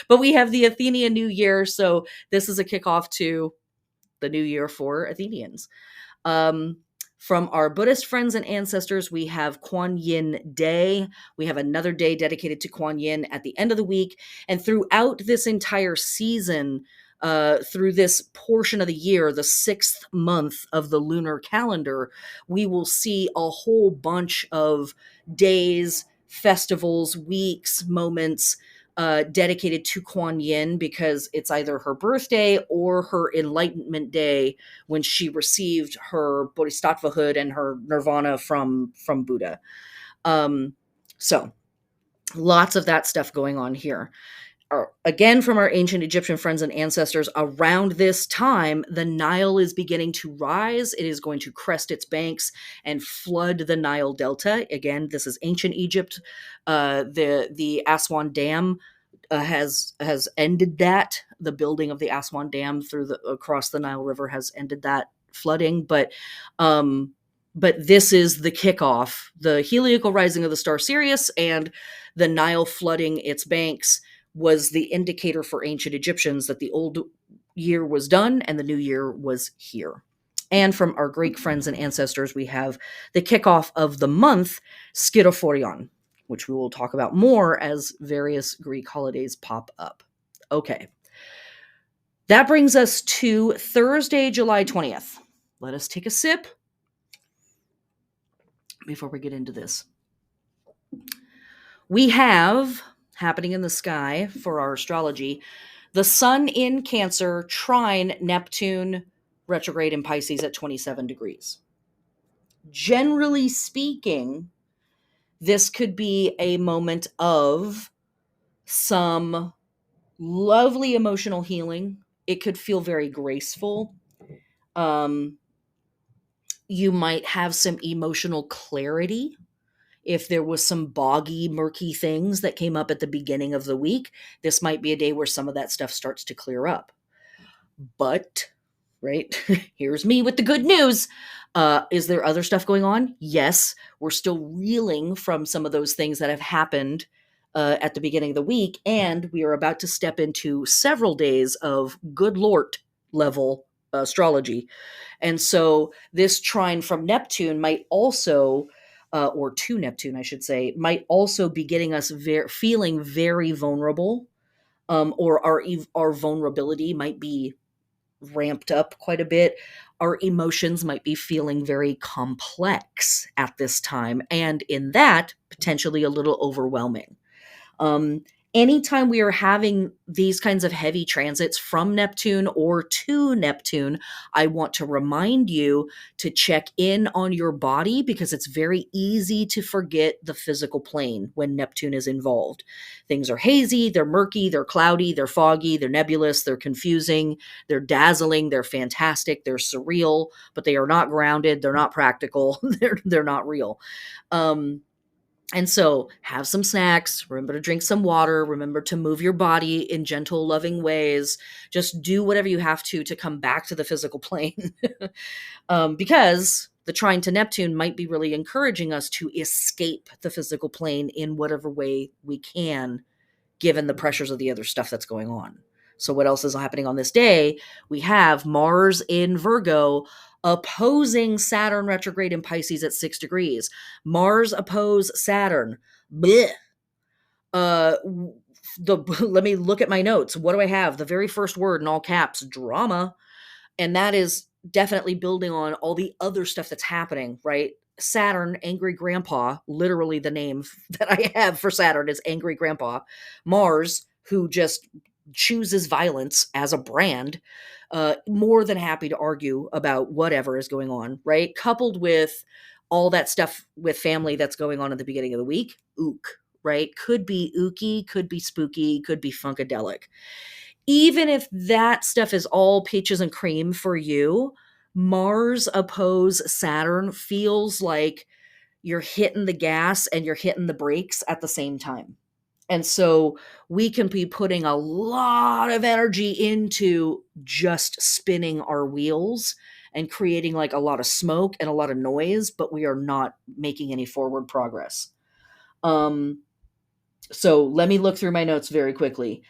But we have the Athenian New Year. So, this is a kickoff to the new year for Athenians. From our Buddhist friends and ancestors, we have Kuan Yin Day. We have another day dedicated to Kuan Yin at the end of the week. And throughout this entire season, through this portion of the year, the 6th month of the lunar calendar, we will see a whole bunch of days, festivals, weeks, moments dedicated to Kuan Yin, because it's either her birthday or her enlightenment day when she received her bodhisattvahood and her nirvana from Buddha. So lots of that stuff going on here. Again, from our ancient Egyptian friends and ancestors, around this time, the Nile is beginning to rise. It is going to crest its banks and flood the Nile Delta. Again, this is ancient Egypt. The Aswan Dam has ended that. The building of the Aswan Dam across the Nile River has ended that flooding, but this is the kickoff. The heliacal rising of the star Sirius and the Nile flooding its banks was the indicator for ancient Egyptians that the old year was done and the new year was here. And from our Greek friends and ancestors, we have the kickoff of the month, Schirophorion, which we will talk about more as various Greek holidays pop up. Okay. That brings us to Thursday, July 20th. Let us take a sip before we get into this. We have, happening in the sky for our astrology, the sun in Cancer trine Neptune retrograde in Pisces at 27 degrees. Generally speaking, this could be a moment of some lovely emotional healing. It could feel very graceful. You might have some emotional clarity. If there was some boggy, murky things that came up at the beginning of the week, this might be a day where some of that stuff starts to clear up. But, right, here's me with the good news. Is there other stuff going on? Yes, we're still reeling from some of those things that have happened at the beginning of the week, and we are about to step into several days of good Lord level astrology. And so this trine from Neptune might also, or to Neptune, I should say, might also be getting us feeling very vulnerable, or our vulnerability might be ramped up quite a bit. Our emotions might be feeling very complex at this time, and in that, potentially a little overwhelming. Anytime we are having these kinds of heavy transits from Neptune or to Neptune, I want to remind you to check in on your body, because it's very easy to forget the physical plane when Neptune is involved. Things are hazy, they're murky, they're cloudy, they're foggy, they're nebulous, they're confusing, they're dazzling, they're fantastic, they're surreal, but they are not grounded, they're not practical, they're not real. And so have some snacks, remember to drink some water, remember to move your body in gentle, loving ways. Just do whatever you have to come back to the physical plane. Because the trine to Neptune might be really encouraging us to escape the physical plane in whatever way we can, given the pressures of the other stuff that's going on. So what else is happening on this day? We have Mars in Virgo opposing Saturn retrograde in Pisces at 6 degrees. Mars oppose Saturn. Blech. Let me look at my notes. What do I have? The very first word in all caps, drama. And that is definitely building on all the other stuff that's happening, right? Saturn, angry grandpa, literally the name that I have for Saturn is angry grandpa. Mars, who just chooses violence as a brand, more than happy to argue about whatever is going on, right? Coupled with all that stuff with family that's going on at the beginning of the week, ook, right? Could be ooky, could be spooky, could be funkadelic. Even if that stuff is all peaches and cream for you, Mars oppose Saturn feels like you're hitting the gas and you're hitting the brakes at the same time. And so we can be putting a lot of energy into just spinning our wheels and creating like a lot of smoke and a lot of noise, but we are not making any forward progress. So let me look through my notes very quickly.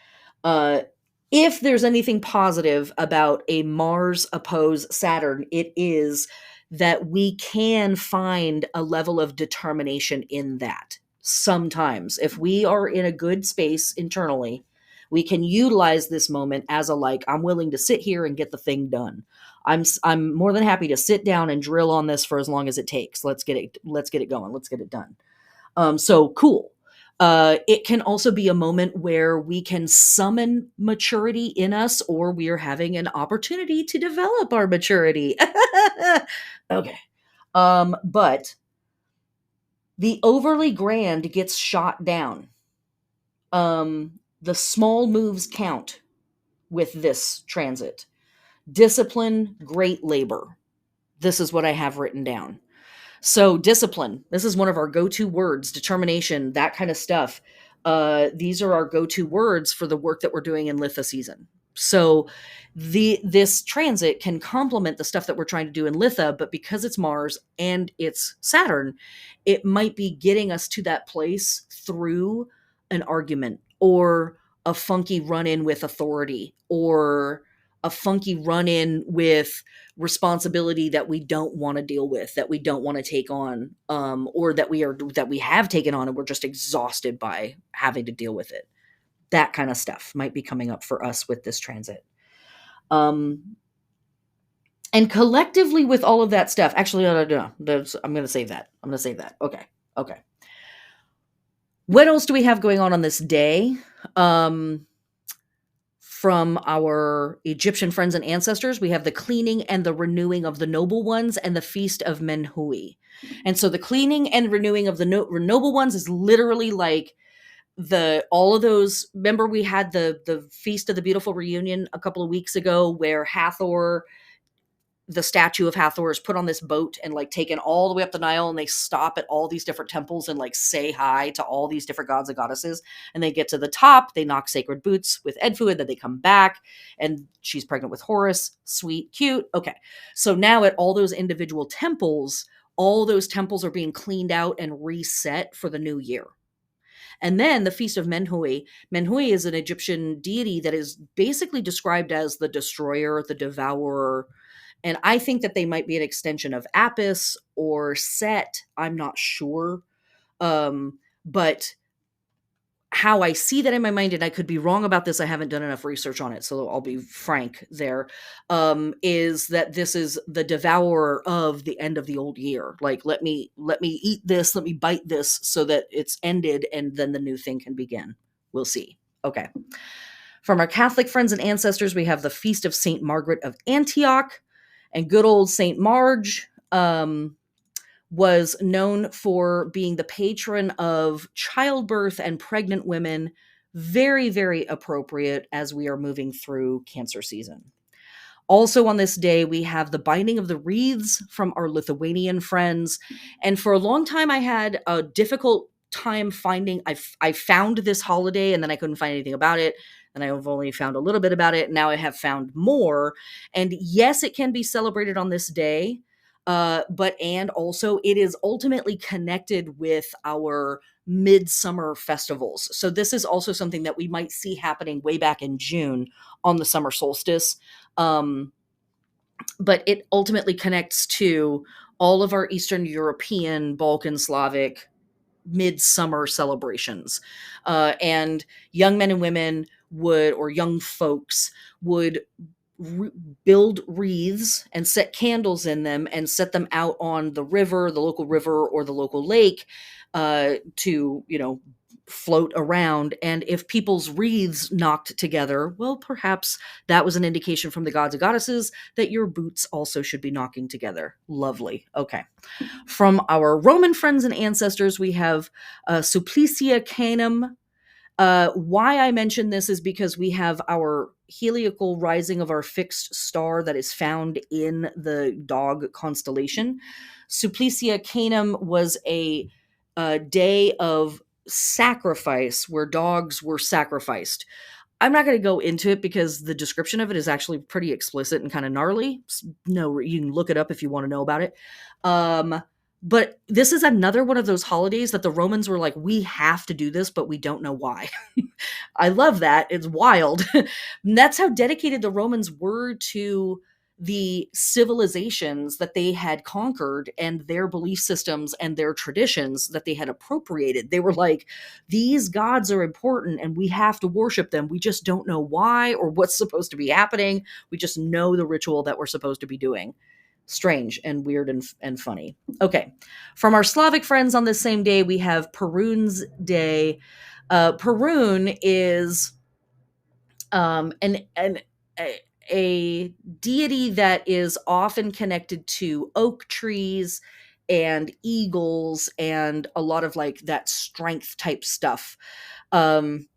If there's anything positive about a Mars oppose Saturn, it is that we can find a level of determination in that. Sometimes, if we are in a good space internally, we can utilize this moment as a like, I'm willing to sit here and get the thing done. I'm more than happy to sit down and drill on this for as long as it takes. Let's get it going. Let's get it done. So cool. It can also be a moment where we can summon maturity in us, or we are having an opportunity to develop our maturity. Okay. But the overly grand gets shot down. The small moves count with this transit. Discipline, great labor. This is what I have written down. So discipline, this is one of our go-to words, determination, that kind of stuff. These are our go-to words for the work that we're doing in Litha season. So this transit can complement the stuff that we're trying to do in Litha, but because it's Mars and it's Saturn, it might be getting us to that place through an argument or a funky run-in with authority or a funky run-in with responsibility that we don't want to deal with, that we don't want to take on, or that we have taken on and we're just exhausted by having to deal with it. That kind of stuff might be coming up for us with this transit. And collectively with all of that stuff, actually, no, I'm going to save that. Okay. What else do we have going on this day? From our Egyptian friends and ancestors, we have the cleaning and the renewing of the noble ones and the feast of Menhui. And so the cleaning and renewing of the noble ones is literally like all of those. Remember, we had the feast of the beautiful reunion a couple of weeks ago where Hathor, the statue of Hathor, is put on this boat and like taken all the way up the Nile, and they stop at all these different temples and like say hi to all these different gods and goddesses. And they get to the top, they knock sacred boots with Edfu, and then they come back and she's pregnant with Horus. Sweet, cute. Okay. So now at all those individual temples, all those temples are being cleaned out and reset for the new year. And then the Feast of Menhui. Menhui is an Egyptian deity that is basically described as the destroyer, the devourer. And I think that they might be an extension of Apis or Set. I'm not sure. But how I see that in my mind, and I could be wrong about this, I haven't done enough research on it, so I'll be frank there, is that this is the devourer of the end of the old year. Like, let me eat this, let me bite this so that it's ended and then the new thing can begin. We'll see. Okay. From our Catholic friends and ancestors, we have the Feast of St. Margaret of Antioch. And good old St. Marge was known for being the patron of childbirth and pregnant women. Very, very appropriate as we are moving through Cancer season. Also on this day, we have the binding of the wreaths from our Lithuanian friends. And for a long time, I had a difficult time finding, I found this holiday and then I couldn't find anything about it. And I've only found a little bit about it. Now I have found more. And yes, it can be celebrated on this day. And also it is ultimately connected with our midsummer festivals. So this is also something that we might see happening way back in June on the summer solstice. But it ultimately connects to all of our Eastern European, Balkan, Slavic midsummer celebrations. And young men and women or young folks would build wreaths and set candles in them and set them out on the river, the local river or the local lake, to, float around. And if people's wreaths knocked together, well, perhaps that was an indication from the gods and goddesses that your boots also should be knocking together. Lovely. Okay. From our Roman friends and ancestors, we have Supplicia Canem. Why I mention this is because we have our heliacal rising of our fixed star that is found in the dog constellation. Supplicia Canem was a day of sacrifice where dogs were sacrificed. I'm not going to go into it because the description of it is actually pretty explicit and kind of gnarly. No, you can look it up if you want to know about it. But this is another one of those holidays that the Romans were like, we have to do this, but we don't know why. I love that. It's wild. And that's how dedicated the Romans were to the civilizations that they had conquered and their belief systems and their traditions that they had appropriated. They were like, these gods are important and we have to worship them. We just don't know why or what's supposed to be happening. We just know the ritual that we're supposed to be doing. Strange and weird and funny. Okay. From our Slavic friends on this same day, we have Perun's Day. Perun is a deity that is often connected to oak trees and eagles and a lot of like that strength type stuff. And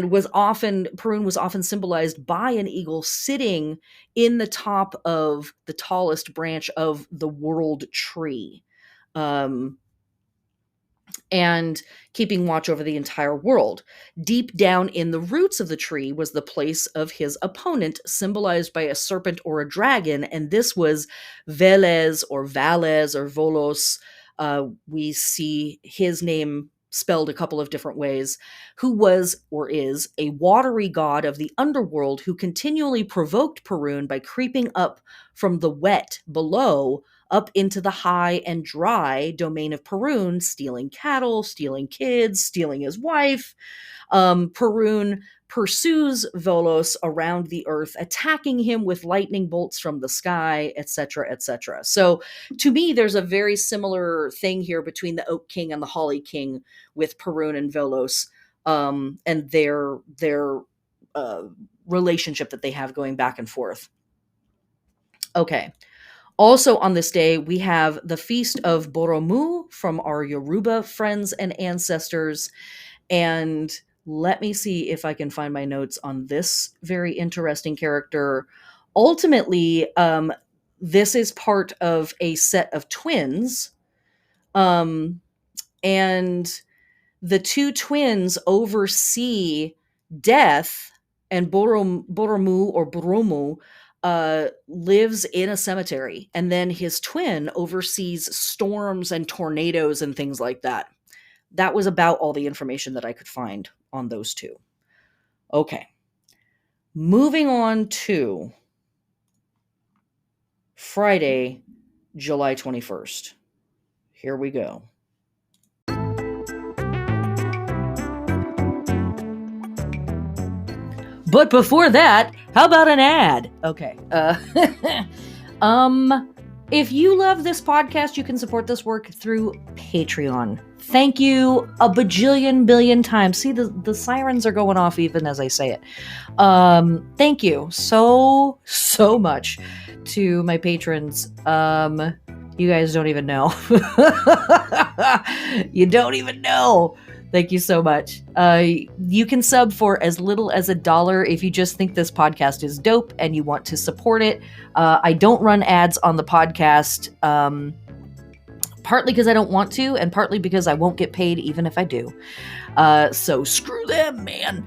Perun was often symbolized by an eagle sitting in the top of the tallest branch of the world tree. and keeping watch over the entire world. Deep down in the roots of the tree was the place of his opponent, symbolized by a serpent or a dragon, and this was Veles or Vales or Volos. We see his name spelled a couple of different ways, who was or is a watery god of the underworld who continually provoked Perun by creeping up from the wet below up into the high and dry domain of Perun, stealing cattle, stealing kids, stealing his wife. Perun pursues Volos around the earth, attacking him with lightning bolts from the sky, etc., etc. So, to me, there's a very similar thing here between the Oak King and the Holly King with Perun and Volos, and their uh, relationship that they have going back and forth. Okay. Also on this day, we have the Feast of Boromu from our Yoruba friends and ancestors. And let me see if I can find my notes on this very interesting character. Ultimately, this is part of a set of twins. Um, and the two twins oversee death, and Boromu or Boromu lives in a cemetery, and then his twin oversees storms and tornadoes and things like that. That was about all the information that I could find on those two. Okay. Moving on to Friday, July 21st. Here we go. But before that, how about an ad? Okay. If you love this podcast, you can support this work through Patreon. Thank you a bajillion billion times. See, the sirens are going off even as I say it. Thank you so much to my patrons. You guys don't even know. You don't even know. Thank you so much. You can sub for as little as $1 if you just think this podcast is dope and you want to support it. I don't run ads on the podcast, partly because I don't want to, and partly because I won't get paid even if I do. So screw them, man.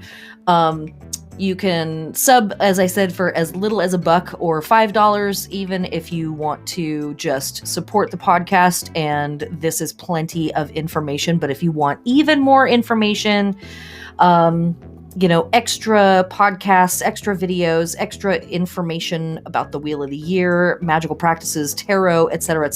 You can sub, as I said, for as little as $1 or $5, even if you want to just support the podcast. And this is plenty of information. But if you want even more information, extra podcasts, extra videos, extra information about the Wheel of the Year, magical practices, tarot, etc.,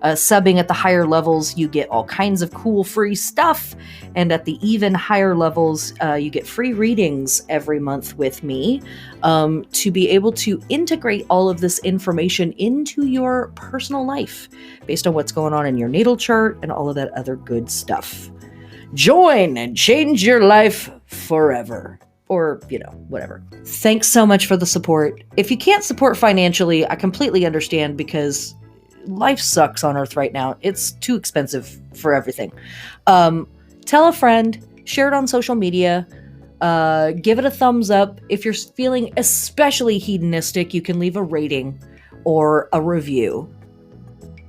subbing at the higher levels, you get all kinds of cool free stuff. And at the even higher levels, you get free readings every month with me to be able to integrate all of this information into your personal life based on what's going on in your natal chart and all of that other good stuff. Join and change your life forever. Or, whatever. Thanks so much for the support. If you can't support financially, I completely understand, because life sucks on Earth right now. It's too expensive for everything. Tell a friend, share it on social media, give it a thumbs up. If you're feeling especially hedonistic, you can leave a rating or a review.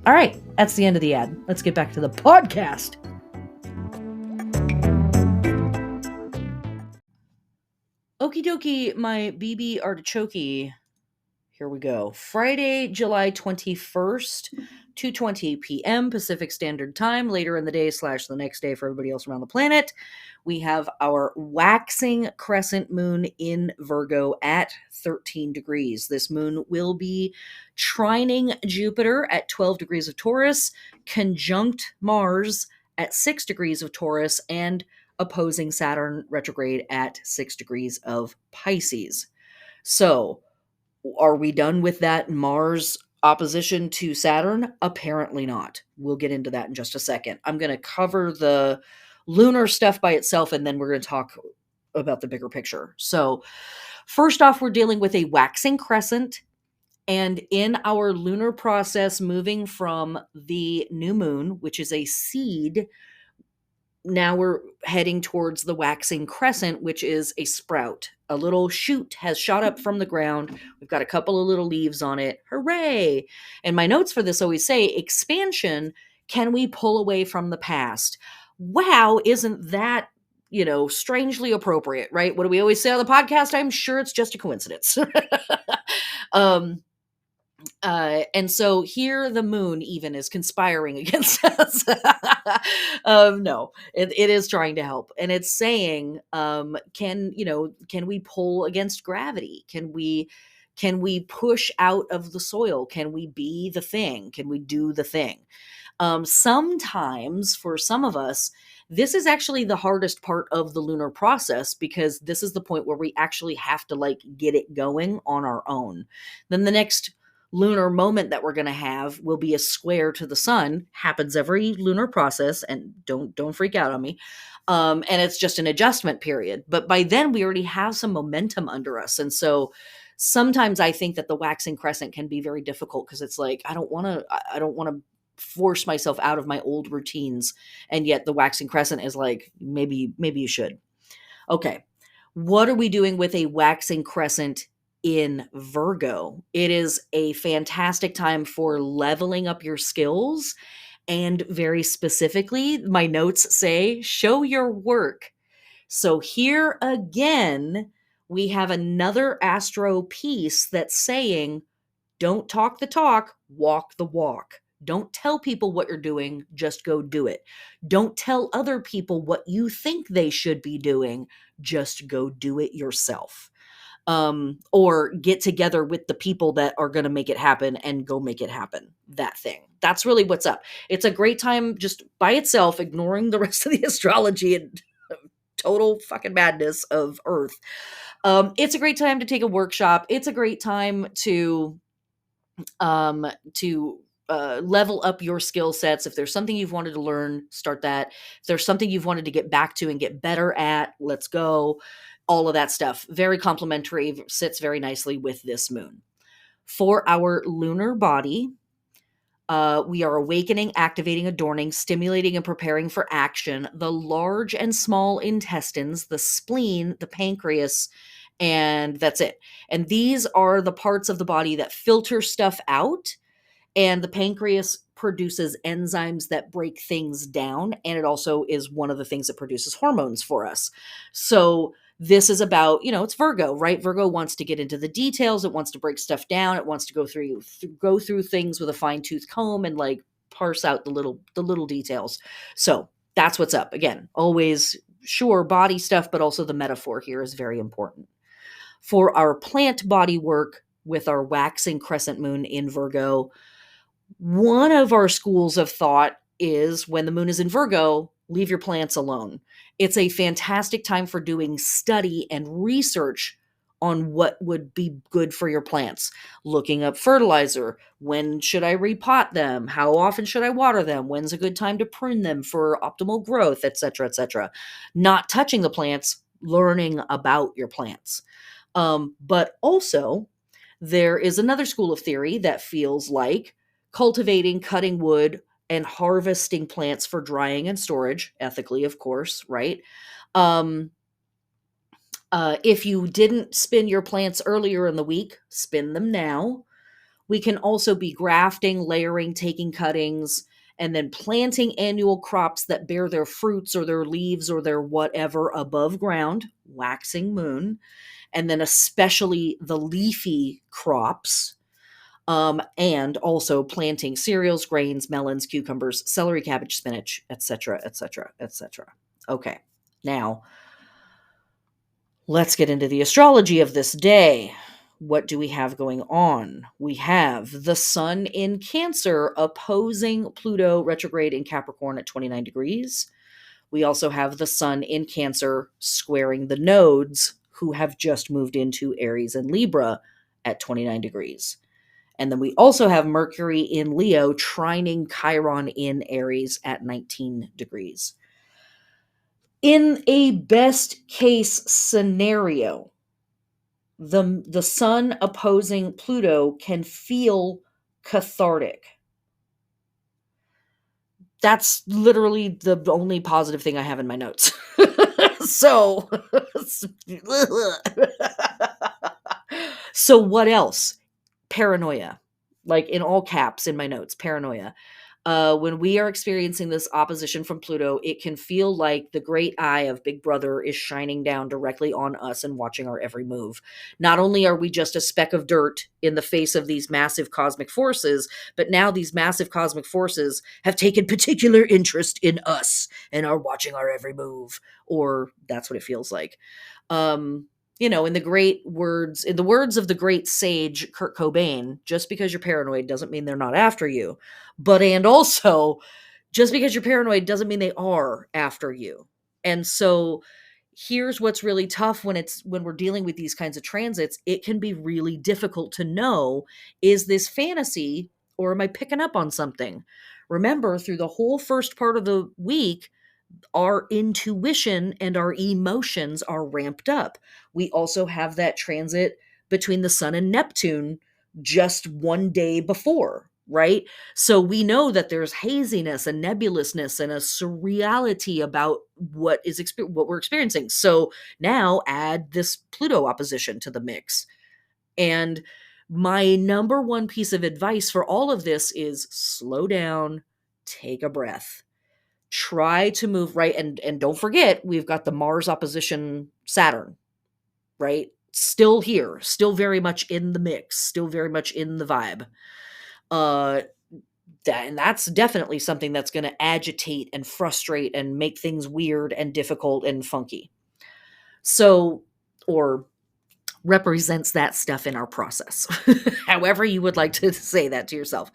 All right, that's the end of the ad. Let's get back to the podcast. Okie dokie, my BB artichoke. Here we go. Friday, July 21st, 2:20 p.m. Pacific Standard Time, later in the day / the next day for everybody else around the planet. We have our waxing crescent moon in Virgo at 13 degrees. This moon will be trining Jupiter at 12 degrees of Taurus, conjunct Mars at 6 degrees of Taurus, and opposing Saturn retrograde at 6 degrees of Pisces. So, are we done with that Mars opposition to Saturn? Apparently not. We'll get into that in just a second. I'm going to cover the lunar stuff by itself, and then we're going to talk about the bigger picture. So, first off, we're dealing with a waxing crescent. And in our lunar process, moving from the new moon, which is a seed, now we're heading towards the waxing crescent, which is a sprout. A little shoot has shot up from the ground. We've got a couple of little leaves on it. Hooray! And my notes for this always say expansion Can we pull away from the past? Wow, isn't that, strangely appropriate, right? What do we always say on the podcast? I'm sure it's just a coincidence. um, and so here the moon even is conspiring against us. No, it is trying to help. And it's saying, can we pull against gravity? Can we push out of the soil? Can we be the thing? Can we do the thing? Sometimes for some of us, this is actually the hardest part of the lunar process, because this is the point where we actually have to like get it going on our own. Then the next lunar moment that we're going to have will be a square to the sun. Happens every lunar process, and don't freak out on me. And it's just an adjustment period. But by then we already have some momentum under us. And so sometimes I think that the waxing crescent can be very difficult, because it's like, I don't want to force myself out of my old routines. And yet the waxing crescent is like, maybe you should. Okay. What are we doing with a waxing crescent in Virgo? It is a fantastic time for leveling up your skills. And very specifically, my notes say, show your work. So here again, we have another astro piece that's saying, don't talk the talk, walk the walk. Don't tell people what you're doing, just go do it. Don't tell other people what you think they should be doing, just go do it yourself. Or get together with the people that are going to make it happen and go make it happen. That thing. That's really what's up. It's a great time just by itself, ignoring the rest of the astrology and total fucking madness of Earth. It's a great time to take a workshop. It's a great time to um, to level up your skill sets. If there's something you've wanted to learn, start that. If there's something you've wanted to get back to and get better at, let's go. All of that stuff. Very complementary, sits very nicely with this moon. For our lunar body, we are awakening, activating, adorning, stimulating, and preparing for action the large and small intestines, the spleen, the pancreas, and that's it. And these are the parts of the body that filter stuff out. And the pancreas produces enzymes that break things down. And it also is one of the things that produces hormones for us. So this is about, it's Virgo, right? Virgo wants to get into the details. It wants to break stuff down. It wants to go through things with a fine tooth comb and like parse out the little details. So that's what's up. Again, always sure body stuff, but also the metaphor here is very important. For our plant body work with our waxing crescent moon in Virgo, one of our schools of thought is when the moon is in Virgo, leave your plants alone. It's a fantastic time for doing study and research on what would be good for your plants. Looking up fertilizer. When should I repot them? How often should I water them? When's a good time to prune them for optimal growth, etc., etc. Not touching the plants, learning about your plants. But also, there is another school of theory that feels like cultivating, cutting wood, and harvesting plants for drying and storage, ethically, of course, right? If you didn't spin your plants earlier in the week, spin them now. We can also be grafting, layering, taking cuttings, and then planting annual crops that bear their fruits or their leaves or their whatever above ground, waxing moon, and then especially the leafy crops. And also planting cereals, grains, melons, cucumbers, celery, cabbage, spinach, etc., etc., etc. Okay, now let's get into the astrology of this day. What do we have going on? We have the sun in Cancer opposing Pluto retrograde in Capricorn at 29 degrees. We also have the sun in Cancer squaring the nodes who have just moved into Aries and Libra at 29 degrees. And then we also have Mercury in Leo trining Chiron in Aries at 19 degrees. In a best case scenario, the sun opposing Pluto can feel cathartic. That's literally the only positive thing I have in my notes. So, so what else? Paranoia, like in all caps in my notes, paranoia. When we are experiencing this opposition from Pluto, it can feel like the great eye of Big Brother is shining down directly on us and watching our every move. Not only are we just a speck of dirt in the face of these massive cosmic forces, but now these massive cosmic forces have taken particular interest in us and are watching our every move. Or that's what it feels like. In the words of the great sage Kurt Cobain, just because you're paranoid doesn't mean they're not after you. And also, just because you're paranoid doesn't mean they are after you. And so here's what's really tough when we're dealing with these kinds of transits. It can be really difficult to know, is this fantasy or am I picking up on something? Remember, through the whole first part of the week, our intuition and our emotions are ramped up. We also have that transit between the sun and Neptune just one day before, right? So we know that there's haziness and nebulousness and a surreality about what we're experiencing. So now add this Pluto opposition to the mix. And my number one piece of advice for all of this is slow down, take a breath, try to move right. And don't forget, we've got the Mars opposition Saturn, right? Still here, still very much in the mix, still very much in the vibe. And that's definitely something that's going to agitate and frustrate and make things weird and difficult and funky. So, or represents that stuff in our process. However you would like to say that to yourself.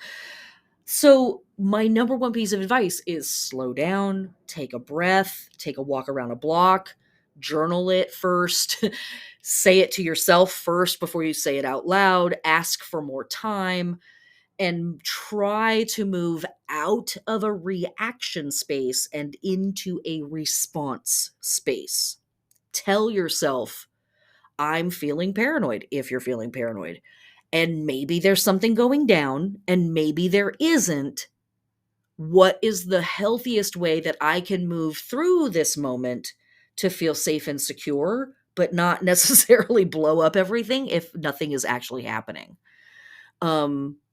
So my number one piece of advice is slow down, take a breath, take a walk around a block, journal it first, say it to yourself first before you say it out loud, ask for more time, and try to move out of a reaction space and into a response space. Tell yourself, I'm feeling paranoid if you're feeling paranoid. And maybe there's something going down, and maybe there isn't. What is the healthiest way that I can move through this moment to feel safe and secure, but not necessarily blow up everything if nothing is actually happening?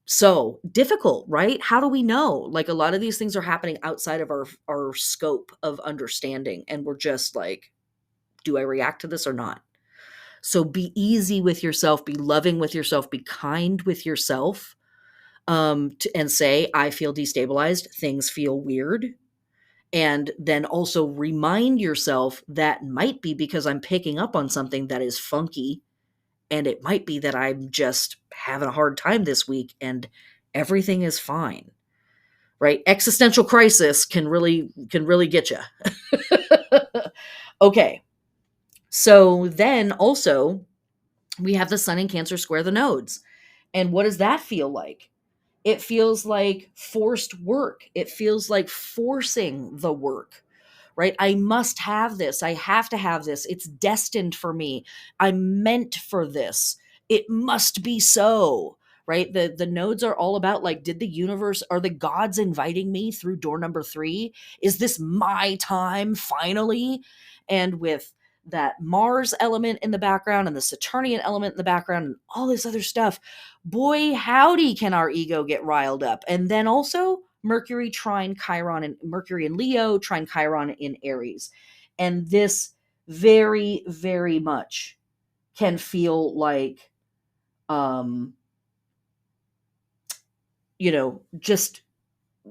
So difficult, right? How do we know? Like, a lot of these things are happening outside of our scope of understanding. And we're just like, do I react to this or not? So be easy with yourself, be loving with yourself, be kind with yourself, and say, I feel destabilized, things feel weird. And then also remind yourself that might be because I'm picking up on something that is funky. And it might be that I'm just having a hard time this week and everything is fine. Right? Existential crisis can really get you. Okay. So then also, we have the sun in Cancer square the nodes. And what does that feel like? It feels like forced work. It feels like forcing the work, right? I must have this. I have to have this. It's destined for me. I'm meant for this. It must be so, right? The nodes are all about, like, did the universe, are the gods inviting me through door number 3? Is this my time finally? And with that Mars element in the background and the Saturnian element in the background and all this other stuff, boy, howdy, can our ego get riled up. And then also Mercury trine Chiron, and Mercury in Leo trine Chiron in Aries. And this very, very much can feel like, just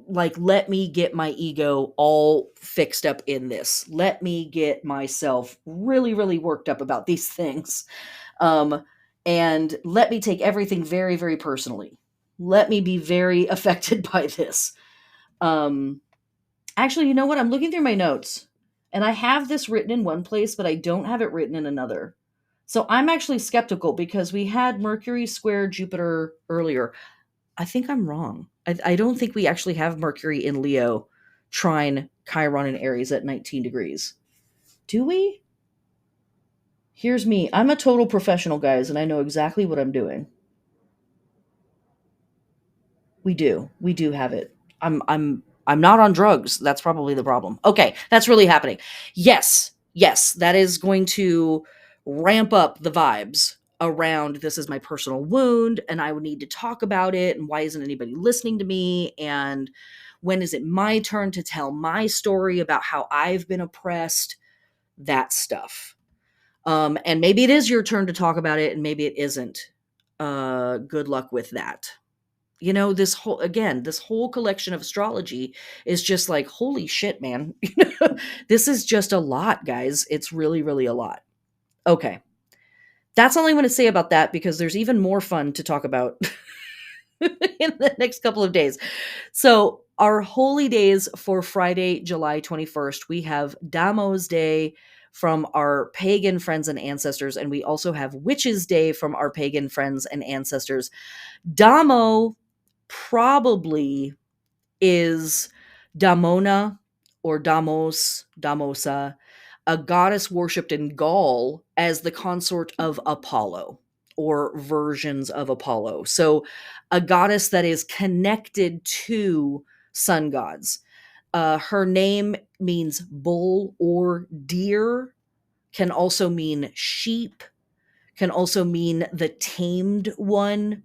like, let me get my ego all fixed up in this. Let me get myself really, really worked up about these things. And let me take everything very, very personally. Let me be very affected by this. Actually, you know what? I'm looking through my notes, and I have this written in one place, but I don't have it written in another. So I'm actually skeptical because we had Mercury square Jupiter earlier. I think I'm wrong. I don't think we actually have Mercury in Leo trine Chiron in Aries at 19 degrees. Do we? Here's me. I'm a total professional, guys, and I know exactly what I'm doing. We do. We do have it. I'm not on drugs. That's probably the problem. Okay, that's really happening. Yes. Yes, that is going to ramp up the vibes around, this is my personal wound and I would need to talk about it, and why isn't anybody listening to me, and When is it my turn to tell my story about how I've been oppressed? That stuff. And maybe it is your turn to talk about it, and maybe it isn't. Good luck with that. This whole collection of astrology is just like, holy shit, man. This is just a lot, guys. It's really, really a lot. Okay. That's all I'm going to say about that, because there's even more fun to talk about in the next couple of days. So, our holy days for Friday, July 21st, we have Damo's Day from our pagan friends and ancestors, and we also have Witches' Day from our pagan friends and ancestors. Damo probably is Damona or Damosa, a goddess worshipped in Gaul as the consort of Apollo, or versions of Apollo. So, a goddess that is connected to sun gods. Her name means bull or deer, can also mean sheep, can also mean the tamed one.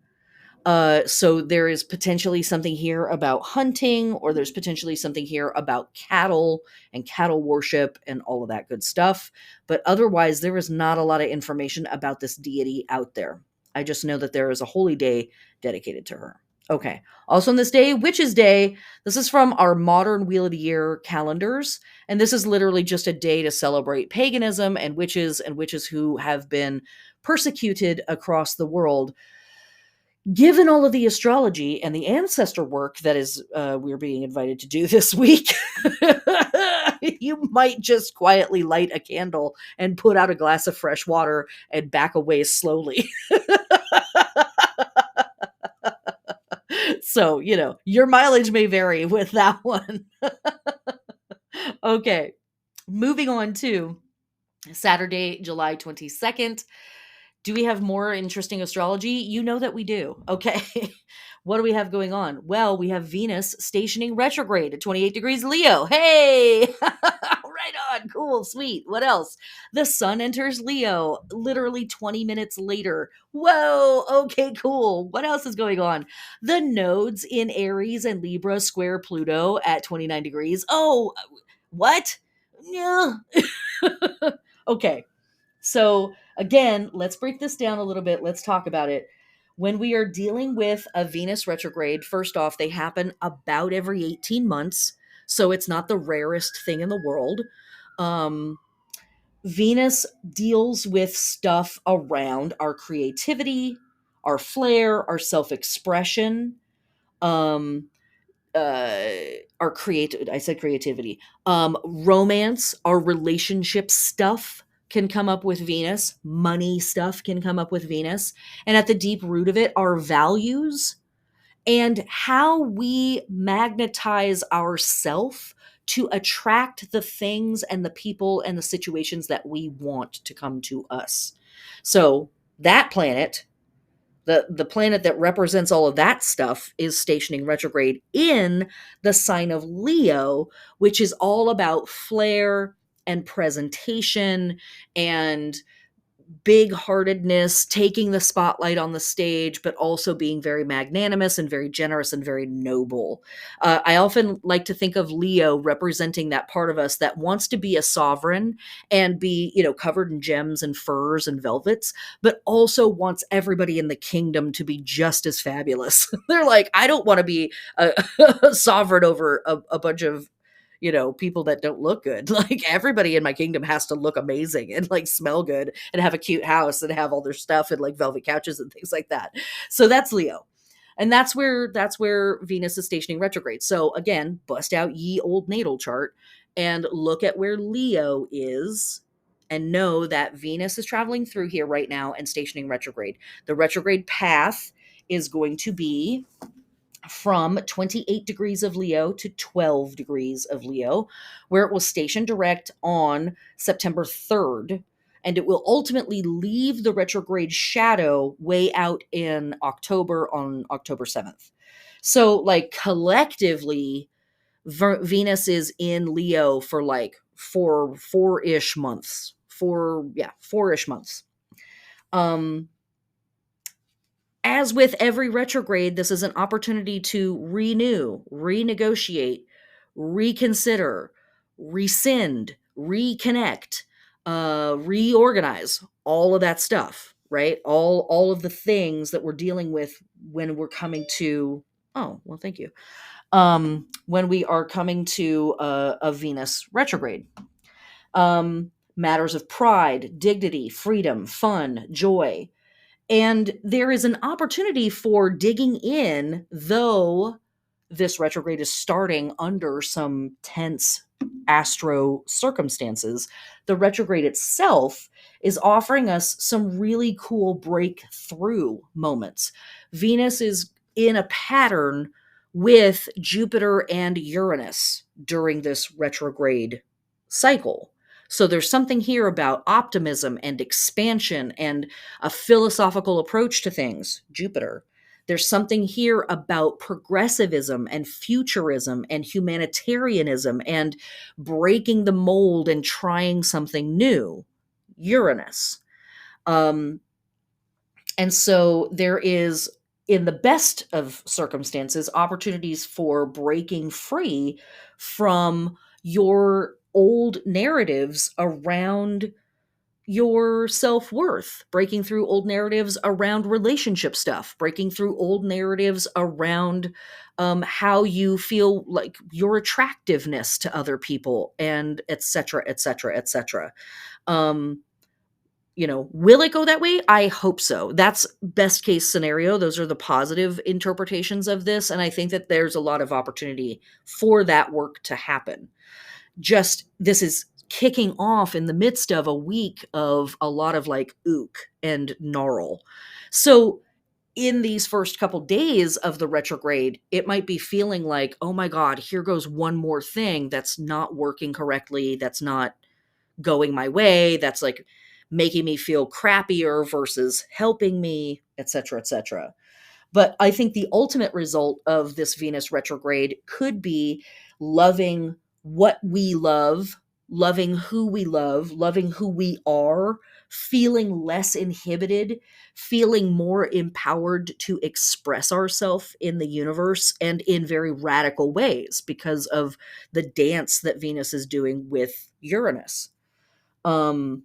So there is potentially something here about hunting, or there's potentially something here about cattle and cattle worship and all of that good stuff. But otherwise, there is not a lot of information about this deity out there. I just know that there is a holy day dedicated to her. Okay. Also on this day, Witches' Day. This is from our modern Wheel of the Year calendars. And this is literally just a day to celebrate paganism and witches who have been persecuted across the world. Given all of the astrology and the ancestor work that is we're being invited to do this week, you might just quietly light a candle and put out a glass of fresh water and back away slowly. So, your mileage may vary with that one. Okay, moving on to Saturday, July 22nd. Do we have more interesting astrology? You know that we do. Okay. What do we have going on? Well, we have Venus stationing retrograde at 28 degrees Leo. Hey! Right on. Cool. Sweet. What else? The sun enters Leo literally 20 minutes later. Whoa. Okay, cool. What else is going on? The nodes in Aries and Libra square Pluto at 29 degrees. Oh, what? Yeah. Okay. So, again, let's break this down a little bit. Let's talk about it. When we are dealing with a Venus retrograde, first off, they happen about every 18 months. So it's not the rarest thing in the world. Um, Venus deals with stuff around our creativity, our flair, our self expression. Um, uh our create I said creativity, romance, our relationship stuff can come up with Venus. Money stuff can come up with Venus. And at the deep root of it, our values and how we magnetize ourself to attract the things and the people and the situations that we want to come to us. So that planet, the planet that represents all of that stuff, is stationing retrograde in the sign of Leo, which is all about flair and presentation and big-heartedness, taking the spotlight on the stage, but also being very magnanimous and very generous and very noble. I often like to think of Leo representing that part of us that wants to be a sovereign and be, covered in gems and furs and velvets, but also wants everybody in the kingdom to be just as fabulous. They're like, I don't want to be a sovereign over a bunch of people that don't look good. Like, everybody in my kingdom has to look amazing and like smell good and have a cute house and have all their stuff and like velvet couches and things like that. So that's Leo. And that's where Venus is stationing retrograde. So again, bust out ye old natal chart and look at where Leo is and know that Venus is traveling through here right now and stationing retrograde. The retrograde path is going to be from 28 degrees of Leo to 12 degrees of Leo, where it will station direct on September 3rd. And it will ultimately leave the retrograde shadow way out in October, on October 7th. So, like, collectively, Venus is in Leo for like four-ish months. Four-ish months. As with every retrograde, this is an opportunity to renew, renegotiate, reconsider, rescind, reconnect, reorganize, all of that stuff, right? All of the things that we're dealing with when we're coming to, oh, well, thank you. When we are coming to a Venus retrograde. Matters of pride, dignity, freedom, fun, joy, and there is an opportunity for digging in, though this retrograde is starting under some tense astro circumstances. The retrograde itself is offering us some really cool breakthrough moments. Venus is in a pattern with Jupiter and Uranus during this retrograde cycle. So there's something here about optimism and expansion and a philosophical approach to things, Jupiter. There's something here about progressivism and futurism and humanitarianism and breaking the mold and trying something new, Uranus. Um, and so there is, in the best of circumstances, opportunities for breaking free from your old narratives around your self-worth, breaking through old narratives around relationship stuff, breaking through old narratives around how you feel like your attractiveness to other people, and etc., etc., etc. Will it go that way? I hope so. That's best case scenario. Those are the positive interpretations of this, and I think that there's a lot of opportunity for that work to happen. Just this is kicking off in the midst of a week of a lot of like ook and gnarl. So in these first couple days of the retrograde, it might be feeling like, oh my God, here goes one more thing that's not working correctly, that's not going my way, that's like making me feel crappier versus helping me, etc., etc. But I think the ultimate result of this Venus retrograde could be loving what we love, loving who we love, loving who we are, feeling less inhibited, feeling more empowered to express ourselves in the universe and in very radical ways because of the dance that Venus is doing with Uranus. Um,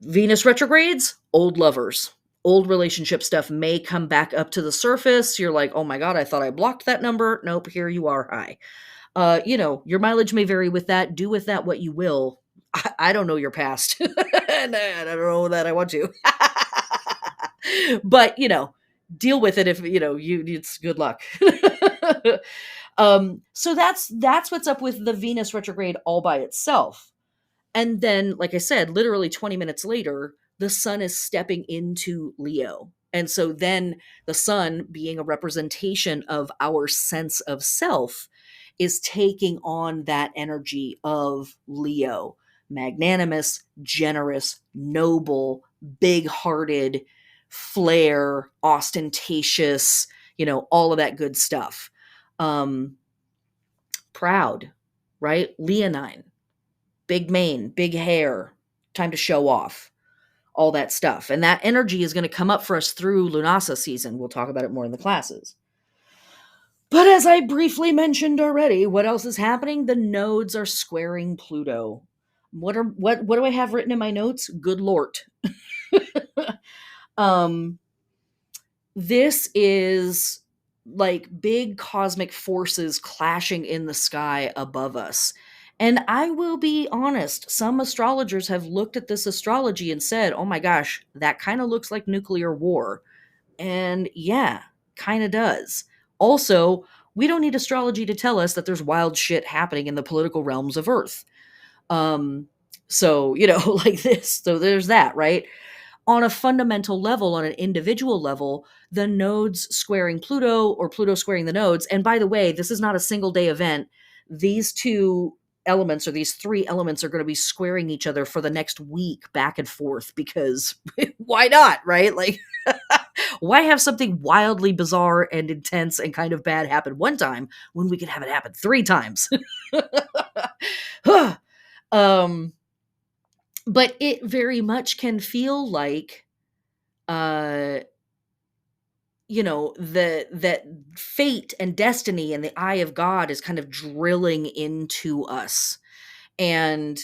Venus retrogrades, old lovers. Old relationship stuff may come back up to the surface. You're like, oh my God, I thought I blocked that number. Nope, here you are. Hi. Your mileage may vary with that. Do with that what you will. I don't know your past. And I don't know that I want to. But, deal with it if, it's good luck. So that's what's up with the Venus retrograde all by itself. And then, like I said, literally 20 minutes later, the sun is stepping into Leo. And so then the sun, being a representation of our sense of self, is taking on that energy of Leo. Magnanimous, generous, noble, big hearted, flair, ostentatious, all of that good stuff. Proud, right? Leonine. Big mane, big hair, time to show off, all that stuff. And that energy is going to come up for us through Lunasa season. We'll talk about it more in the classes. But as I briefly mentioned already, what else is happening? The nodes are squaring Pluto. What do I have written in my notes? Good Lord. This is like big cosmic forces clashing in the sky above us. And I will be honest, some astrologers have looked at this astrology and said, oh my gosh, that kind of looks like nuclear war. And yeah, kind of does. Also, we don't need astrology to tell us that there's wild shit happening in the political realms of Earth. So, like this. So there's that, right? On a fundamental level, on an individual level, the nodes squaring Pluto or Pluto squaring the nodes. And by the way, this is not a single day event. These two elements or these three elements are going to be squaring each other for the next week back and forth because why not, right? Like, why have something wildly bizarre and intense and kind of bad happen one time when we can have it happen three times? But it very much can feel like that fate and destiny and the eye of God is kind of drilling into us. And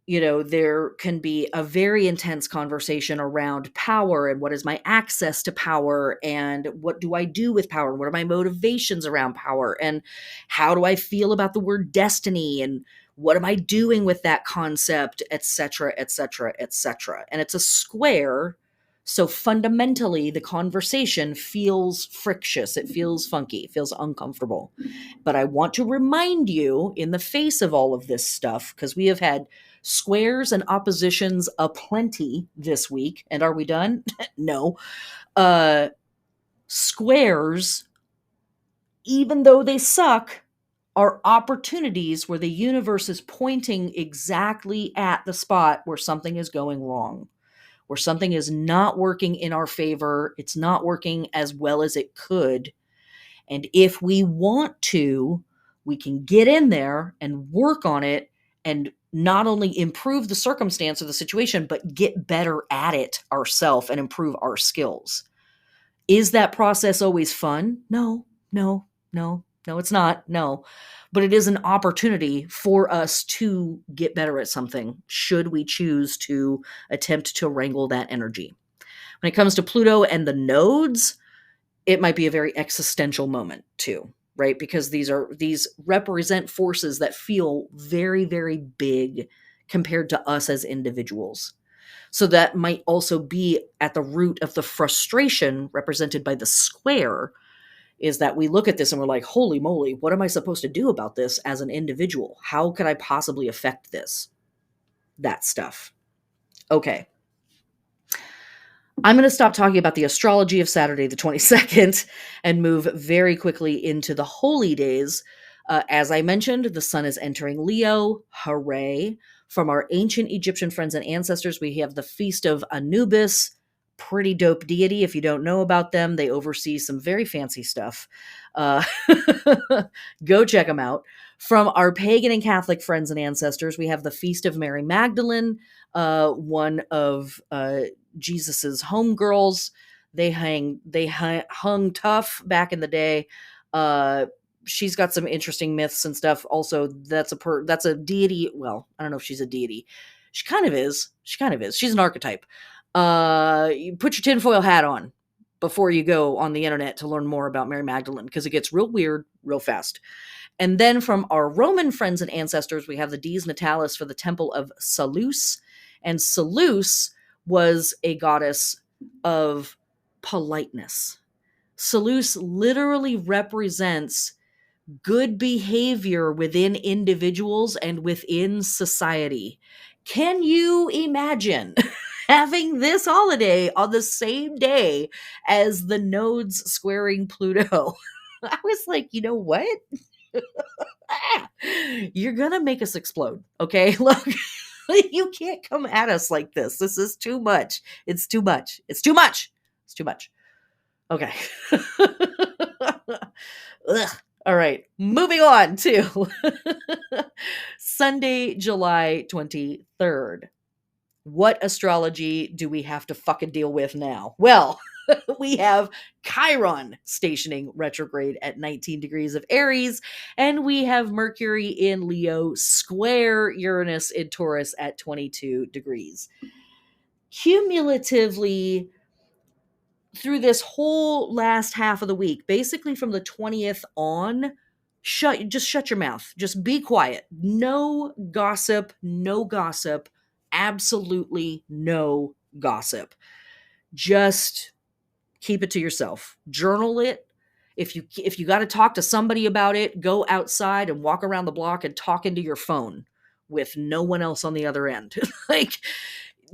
there can be a very intense conversation around power and what is my access to power and what do I do with power? What are my motivations around power? And how do I feel about the word destiny? And what am I doing with that concept, et cetera, et cetera, et cetera. And it's a square. So fundamentally, the conversation feels frictious. It feels funky. It feels uncomfortable. But I want to remind you, in the face of all of this stuff, because we have had squares and oppositions aplenty this week. And are we done? No. Squares, even though they suck, are opportunities where the universe is pointing exactly at the spot where something is going wrong, where something is not working in our favor. It's not working as well as it could. And if we want to, we can get in there and work on it and not only improve the circumstance of the situation, but get better at it ourselves and improve our skills. Is that process always fun? No, it's not. No. But it is an opportunity for us to get better at something, should we choose to attempt to wrangle that energy. When it comes to Pluto and the nodes, it might be a very existential moment too, right? Because these represent forces that feel very, very big compared to us as individuals. So that might also be at the root of the frustration represented by the square, is that we look at this and we're like, holy moly, what am I supposed to do about this as an individual? How could I possibly affect this? That stuff. Okay. I'm going to stop talking about the astrology of Saturday the 22nd and move very quickly into the holy days. As I mentioned, the sun is entering Leo. Hooray. From our ancient Egyptian friends and ancestors, we have the Feast of Anubis. Pretty dope deity. If you don't know about them, they oversee some very fancy stuff. Go check them out. From our pagan and Catholic friends and ancestors, we have the Feast of Mary Magdalene, one of Jesus's homegirls. They hung tough back in the day. She's got some interesting myths and stuff. Also, that's a deity. Well, I don't know if she's a deity. She kind of is. She's an archetype. You put your tinfoil hat on before you go on the internet to learn more about Mary Magdalene, because it gets real weird real fast. And then from our Roman friends and ancestors, we have the Dies Natalis for the temple of Salus. And Salus was a goddess of politeness. Salus literally represents good behavior within individuals and within society. Can you imagine having this holiday on the same day as the nodes squaring Pluto? I was like, you know what? You're gonna make us explode, okay? Look, you can't come at us like this. This is too much. It's too much. Okay. Ugh. All right, moving on to Sunday, July 23rd. What astrology do we have to fucking deal with now? Well, we have Chiron stationing retrograde at 19 degrees of Aries, and we have Mercury in Leo square Uranus in Taurus at 22 degrees. Cumulatively, through this whole last half of the week, basically from the 20th on, just shut your mouth. Just be quiet. No gossip, absolutely no gossip. Just keep it to yourself. Journal it. If you got to talk to somebody about it, go outside and walk around the block and talk into your phone with no one else on the other end.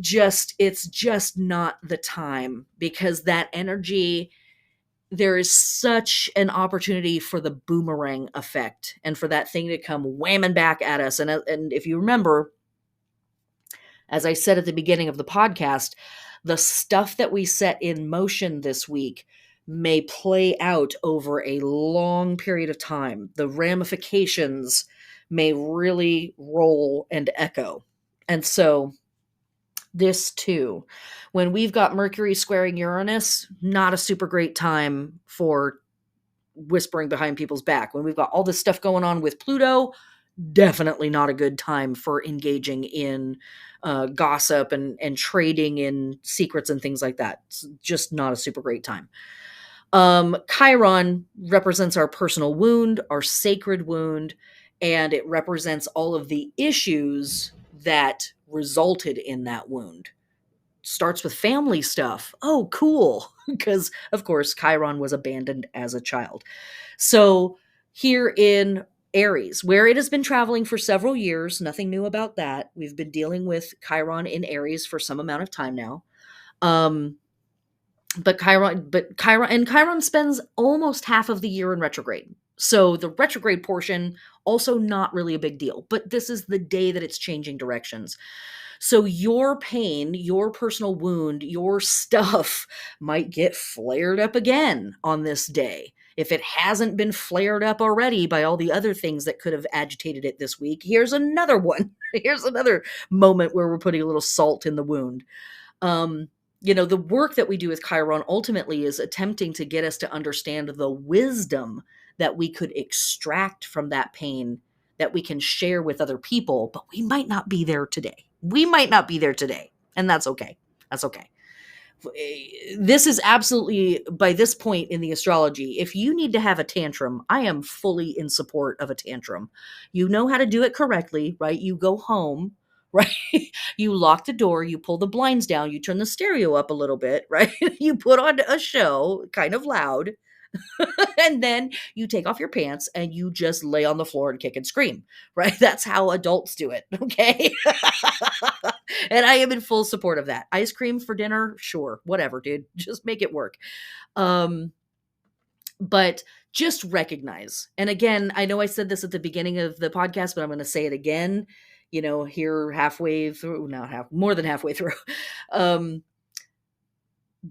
It's just not the time, because that energy, there is such an opportunity for the boomerang effect and for that thing to come whamming back at us. And if you remember, as I said at the beginning of the podcast, the stuff that we set in motion this week may play out over a long period of time. The ramifications may really roll and echo. And so This too. When we've got Mercury squaring Uranus, not a super great time for whispering behind people's back. When we've got all this stuff going on with Pluto, definitely not a good time for engaging in gossip and trading in secrets and things like that. It's just not a super great time. Chiron represents our personal wound, our sacred wound, and it represents all of the issues that resulted in that wound. Starts with family stuff. Oh, cool. Because, of course, Chiron was abandoned as a child. So, here in Aries, where it has been traveling for several years, nothing new about that. We've been dealing with Chiron in Aries for some amount of time now. Chiron spends almost half of the year in retrograde. So the retrograde portion also not really a big deal, but this is the day that it's changing directions. So your pain, your personal wound, your stuff might get flared up again on this day. If it hasn't been flared up already by all the other things that could have agitated it this week, here's another one. Here's another moment where we're putting a little salt in the wound. The work that we do with Chiron ultimately is attempting to get us to understand the wisdom that we could extract from that pain that we can share with other people, but we might not be there today. We might not be there today, and that's okay. That's okay. This is absolutely, by this point in the astrology, if you need to have a tantrum, I am fully in support of a tantrum. You know how to do it correctly, right? You go home, right? You lock the door, you pull the blinds down, you turn the stereo up a little bit, right? You put on a show, kind of loud, and then you take off your pants and you just lay on the floor and kick and scream, right? That's how adults do it, okay? And I am in full support of that. Ice cream for dinner? Sure, whatever, dude. Just make it work. But just recognize, and again, I know I said this at the beginning of the podcast, but I'm going to say it again, here halfway through, more than halfway through.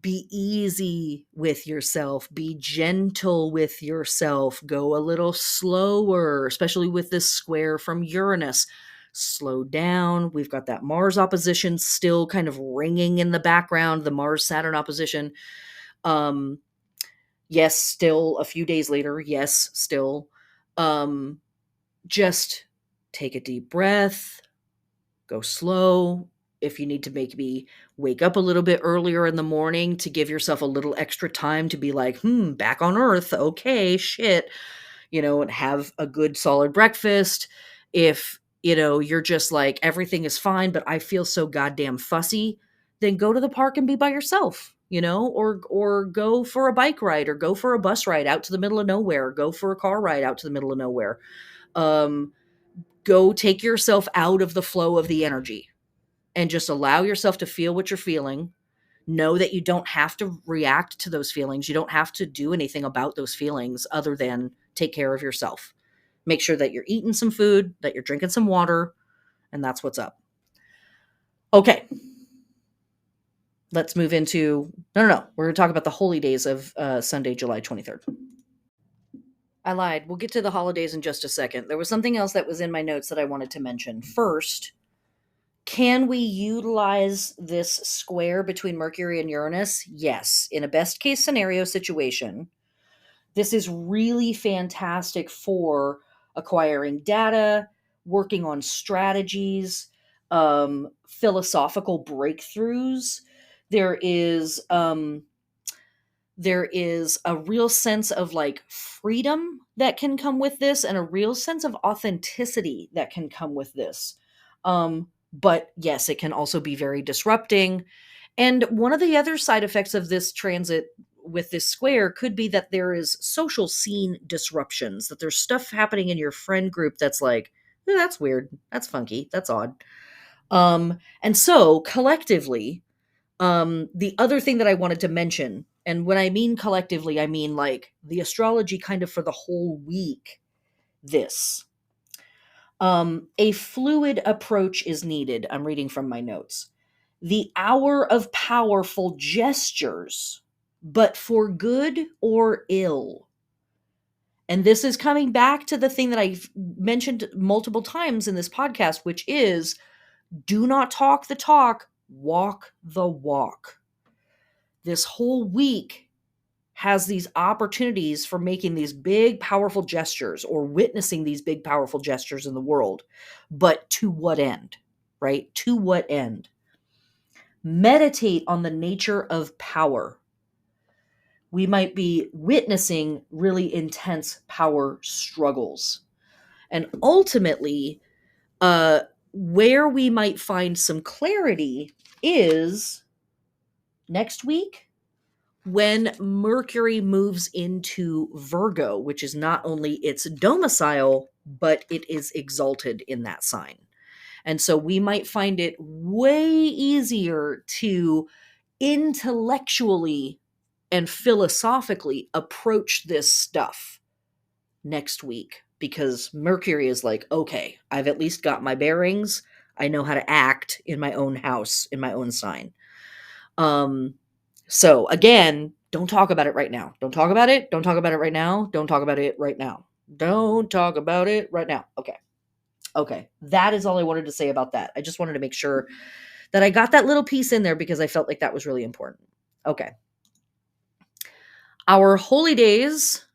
Be easy with yourself, be gentle with yourself, go a little slower, especially with this square from Uranus. Slow down. We've got that Mars opposition still kind of ringing in the background, the Mars Saturn opposition. Yes, still a few days later. Yes, still. Just take a deep breath, go slow. If you need to maybe wake up a little bit earlier in the morning to give yourself a little extra time to be like, back on Earth. Okay, shit. And have a good solid breakfast. If, you're just like, everything is fine, but I feel so goddamn fussy, then go to the park and be by yourself, or go for a bike ride, or go for a bus ride out to the middle of nowhere, go for a car ride out to the middle of nowhere. Go take yourself out of the flow of the energy and just allow yourself to feel what you're feeling. Know that you don't have to react to those feelings. You don't have to do anything about those feelings other than take care of yourself. Make sure that you're eating some food, that you're drinking some water, and that's what's up. Okay. Let's move into, no. We're going to talk about the holy days of Sunday, July 23rd. I lied. We'll get to the holidays in just a second. There was something else that was in my notes that I wanted to mention. First, can we utilize this square between Mercury and Uranus? Yes. In a best case scenario situation, this is really fantastic for acquiring data, working on strategies, philosophical breakthroughs. There is a real sense of like freedom that can come with this, and a real sense of authenticity that can come with this. But yes, it can also be very disrupting. And one of the other side effects of this transit with this square could be that there is social scene disruptions, that there's stuff happening in your friend group that's like, that's weird, that's funky, that's odd. And so collectively, the other thing that I wanted to mention, and when I mean collectively, I mean like the astrology kind of for the whole week, this. A fluid approach is needed. I'm reading from my notes. The hour of powerful gestures, but for good or ill. And this is coming back to the thing that I've mentioned multiple times in this podcast, which is do not talk the talk, walk the walk. This whole week has these opportunities for making these big, powerful gestures or witnessing these big, powerful gestures in the world. But to what end, right? To what end? Meditate on the nature of power. We might be witnessing really intense power struggles. And ultimately, where we might find some clarity is next week when Mercury moves into Virgo, which is not only its domicile, but it is exalted in that sign. And so we might find it way easier to intellectually and philosophically approach this stuff next week, because Mercury is like, okay, I've at least got my bearings. I know how to act in my own house, in my own sign. So again, don't talk about it right now. Don't talk about it. Don't talk about it right now. Don't talk about it right now. Don't talk about it right now. Okay. Okay. That is all I wanted to say about that. I just wanted to make sure that I got that little piece in there because I felt like that was really important. Okay. Our holy days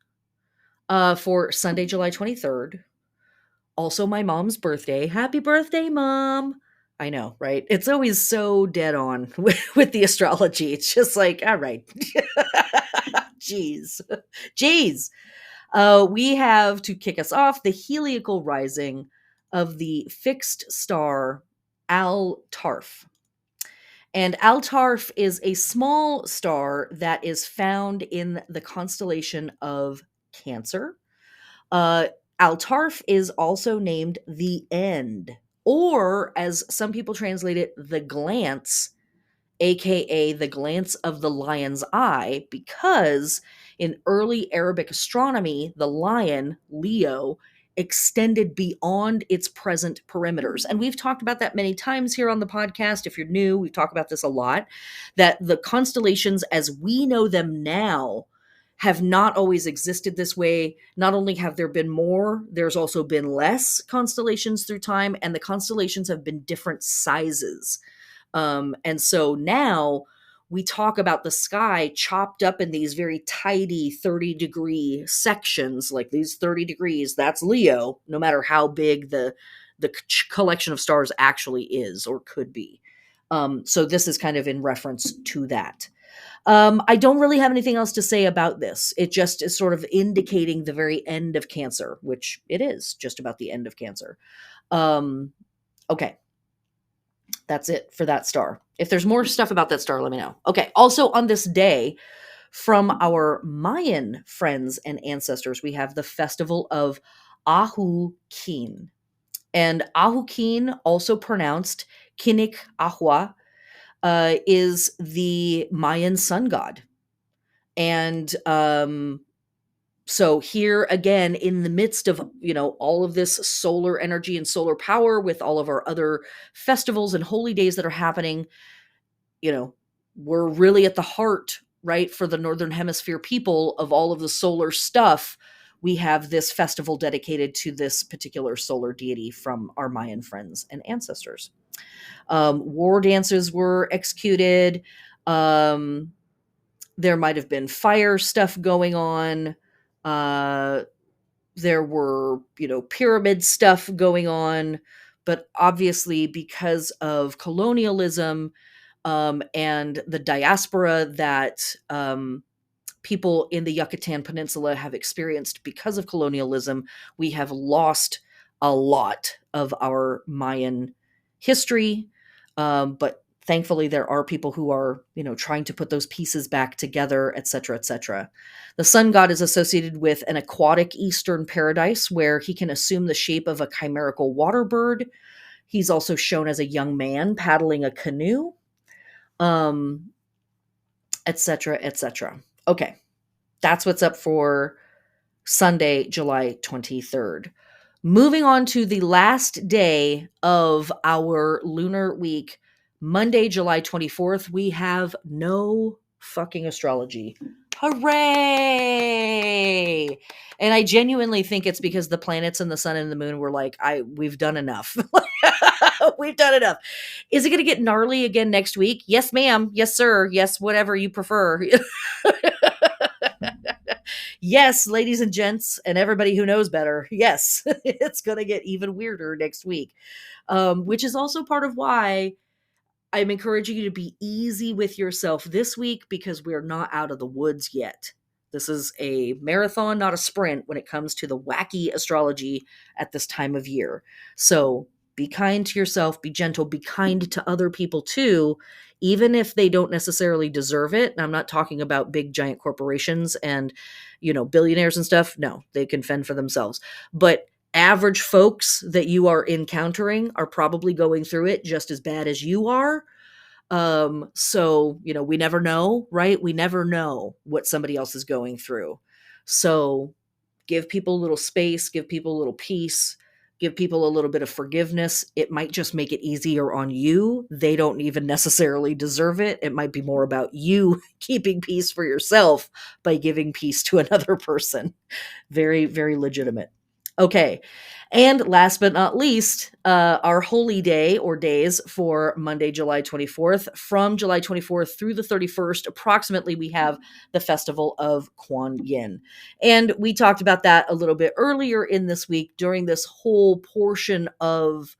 for Sunday, July 23rd. Also my mom's birthday. Happy birthday, Mom. I know, right? It's always so dead on with the astrology. It's just like, all right. Jeez. Jeez. We have, to kick us off, the heliacal rising of the fixed star Al-Tarf. And Al-Tarf is a small star that is found in the constellation of Cancer. Al-Tarf is also named the End, or as some people translate it, the glance, aka the glance of the lion's eye, because in early Arabic astronomy, the lion, Leo, extended beyond its present perimeters. And we've talked about that many times here on the podcast. If you're new, we've talked about this a lot, that the constellations as we know them now have not always existed this way. Not only have there been more, there's also been less constellations through time, and the constellations have been different sizes. And so now we talk about the sky chopped up in these very tidy 30-degree sections, like these 30 degrees, that's Leo, no matter how big the collection of stars actually is or could be. So this is kind of in reference to that. I don't really have anything else to say about this. It just is sort of indicating the very end of Cancer, which it is just about the end of Cancer. Okay. That's it for that star. If there's more stuff about that star, let me know. Okay. Also on this day, from our Mayan friends and ancestors, we have the festival of Ahukin. And Ahukin, also pronounced Kinik Ahua, is the Mayan sun god. And so here again, in the midst of, all of this solar energy and solar power with all of our other festivals and holy days that are happening, we're really at the heart, right, for the Northern Hemisphere people of all of the solar stuff. We have this festival dedicated to this particular solar deity from our Mayan friends and ancestors. War dances were executed. There might have been fire stuff going on. There were, pyramid stuff going on. But obviously, because of colonialism and the diaspora that people in the Yucatan Peninsula have experienced because of colonialism, we have lost a lot of our Mayan history. But thankfully, there are people who are, trying to put those pieces back together, et cetera, et cetera. The sun god is associated with an aquatic eastern paradise where he can assume the shape of a chimerical water bird. He's also shown as a young man paddling a canoe, et cetera, et cetera. Okay, that's what's up for Sunday, July 23rd. Moving on to the last day of our lunar week, Monday, July 24th, we have no fucking astrology. Hooray! And I genuinely think it's because the planets and the sun and the moon were like, we've done enough. We've done enough. Is it going to get gnarly again next week? Yes, ma'am. Yes, sir. Yes, whatever you prefer. Yes, ladies and gents, and everybody who knows better. Yes, it's going to get even weirder next week, which is also part of why I'm encouraging you to be easy with yourself this week because we're not out of the woods yet. This is a marathon, not a sprint when it comes to the wacky astrology at this time of year. So be kind to yourself, be gentle, be kind to other people too, even if they don't necessarily deserve it. And I'm not talking about big giant corporations and, billionaires and stuff. No, they can fend for themselves. But average folks that you are encountering are probably going through it just as bad as you are. So, we never know, right? We never know what somebody else is going through. So give people a little space, give people a little peace, give people a little bit of forgiveness. It might just make it easier on you. They don't even necessarily deserve it. It might be more about you keeping peace for yourself by giving peace to another person. Very, very legitimate. Okay. And last but not least, our holy day or days for Monday, July 24th. From July 24th through the 31st, approximately, we have the festival of Kuan Yin. And we talked about that a little bit earlier in this week during this whole portion of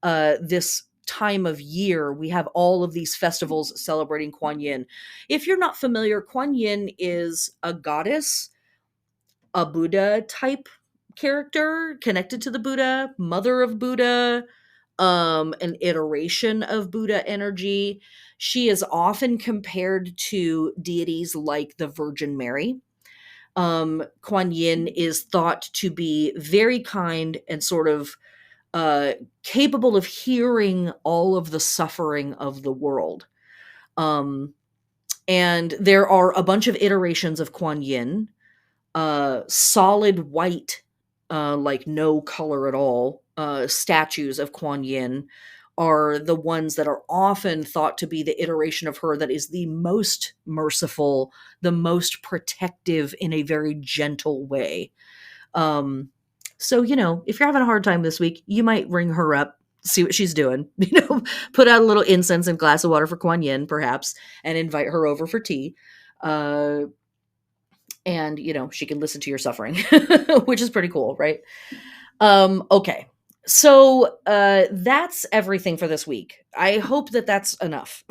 this time of year. We have all of these festivals celebrating Kuan Yin. If you're not familiar, Kuan Yin is a goddess, a Buddha type character connected to the Buddha, mother of Buddha, an iteration of Buddha energy. She is often compared to deities like the Virgin Mary. Kuan Yin is thought to be very kind and sort of capable of hearing all of the suffering of the world. And there are a bunch of iterations of Kuan Yin. Solid white, like no color at all, statues of Kuan Yin are the ones that are often thought to be the iteration of her that is the most merciful, the most protective in a very gentle way. So, if you're having a hard time this week, you might ring her up, see what she's doing, put out a little incense and glass of water for Kuan Yin, perhaps, and invite her over for tea. And she can listen to your suffering, which is pretty cool, right? Okay, so that's everything for this week. I hope that that's enough.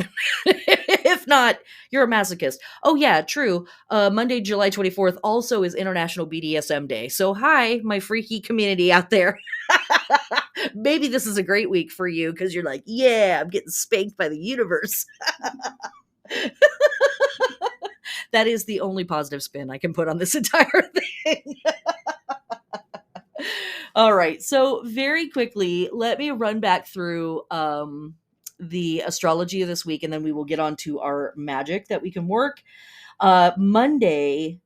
If not, you're a masochist. Oh yeah, true. Monday, July 24th also is International BDSM Day. So hi, my freaky community out there. Maybe this is a great week for you because you're like, yeah, I'm getting spanked by the universe. That is the only positive spin I can put on this entire thing. All right. So very quickly, let me run back through the astrology of this week, and then we will get on to our magic that we can work. Monday,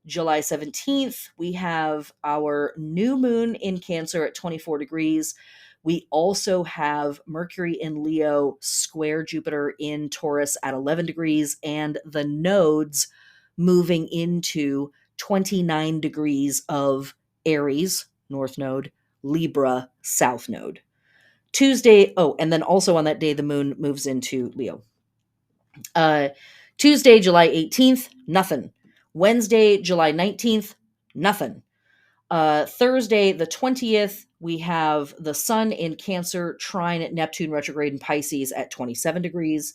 July 17th, we have our new moon in Cancer at 24 degrees. We also have Mercury in Leo square Jupiter in Taurus at 11 degrees, and the nodes moving into 29 degrees of Aries, North Node, Libra, South Node. Tuesday, and then also on that day, the moon moves into Leo. Tuesday, July 18th, nothing. Wednesday, July 19th, nothing. Thursday, the 20th, we have the sun in Cancer, trine Neptune retrograde in Pisces at 27 degrees.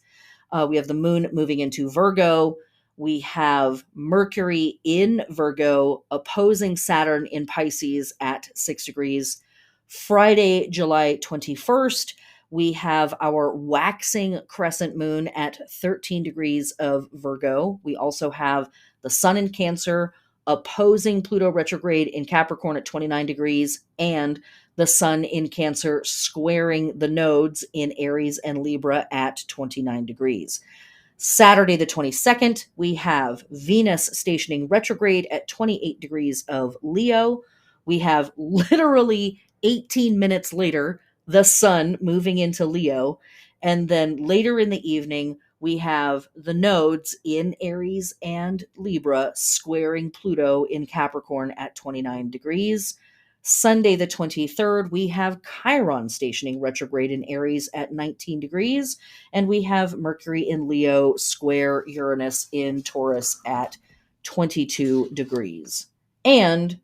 We have the moon moving into Virgo. We have Mercury in Virgo opposing Saturn in Pisces at 6 degrees. Friday, July 21st, we have our waxing crescent moon at 13 degrees of Virgo. We also have the sun in Cancer opposing Pluto retrograde in Capricorn at 29 degrees, and the sun in Cancer squaring the nodes in Aries and Libra at 29 degrees. Saturday, the 22nd, we have Venus stationing retrograde at 28 degrees of Leo. We have literally 18 minutes later, the sun moving into Leo. And then later in the evening, we have the nodes in Aries and Libra squaring Pluto in Capricorn at 29 degrees. Sunday, the 23rd, we have Chiron stationing retrograde in Aries at 19 degrees, and we have Mercury in Leo square Uranus in Taurus at 22 degrees. And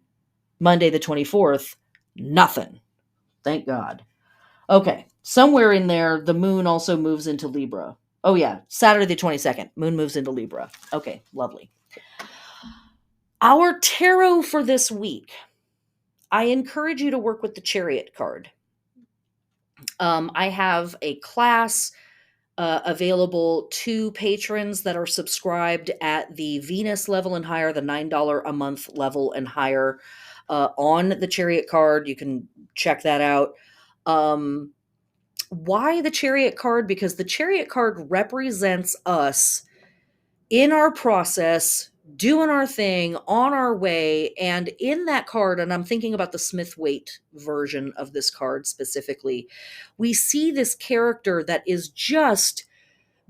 Monday, the 24th, nothing. Thank God. Okay, somewhere in there, the moon also moves into Libra. Oh, yeah, Saturday, the 22nd, moon moves into Libra. Okay, lovely. Our tarot for this week. I encourage you to work with the Chariot card. I have a class available to patrons that are subscribed at the Venus level and higher, the $9 a month level and higher, on the Chariot card. You can check that out. Why the Chariot card? Because the Chariot card represents us in our process, doing our thing, on our way. And in that card, and I'm thinking about the Smith Waite version of this card specifically, we see this character that is just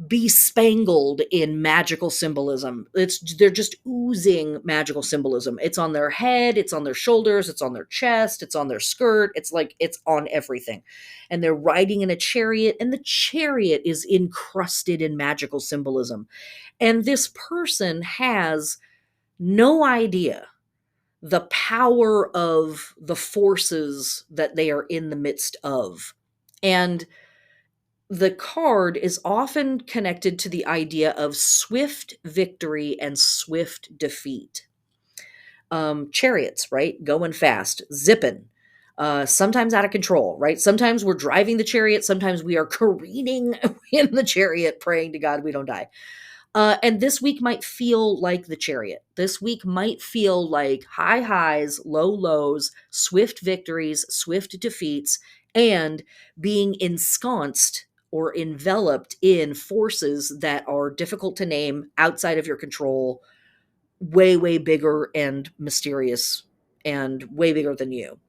bespangled in magical symbolism. They're just oozing magical symbolism. It's on their head, it's on their shoulders, it's on their chest, it's on their skirt. It's like it's on everything. And they're riding in a chariot, and the chariot is encrusted in magical symbolism. And this person has no idea the power of the forces that they are in the midst of. And the card is often connected to the idea of swift victory and swift defeat. Chariots, right? Going fast, zipping, sometimes out of control, right? Sometimes we're driving the chariot, sometimes we are careening in the chariot, praying to God we don't die. And this week might feel like the Chariot. This week might feel like high highs, low lows, swift victories, swift defeats, and being ensconced or enveloped in forces that are difficult to name, outside of your control, way, way bigger and mysterious, and way bigger than you.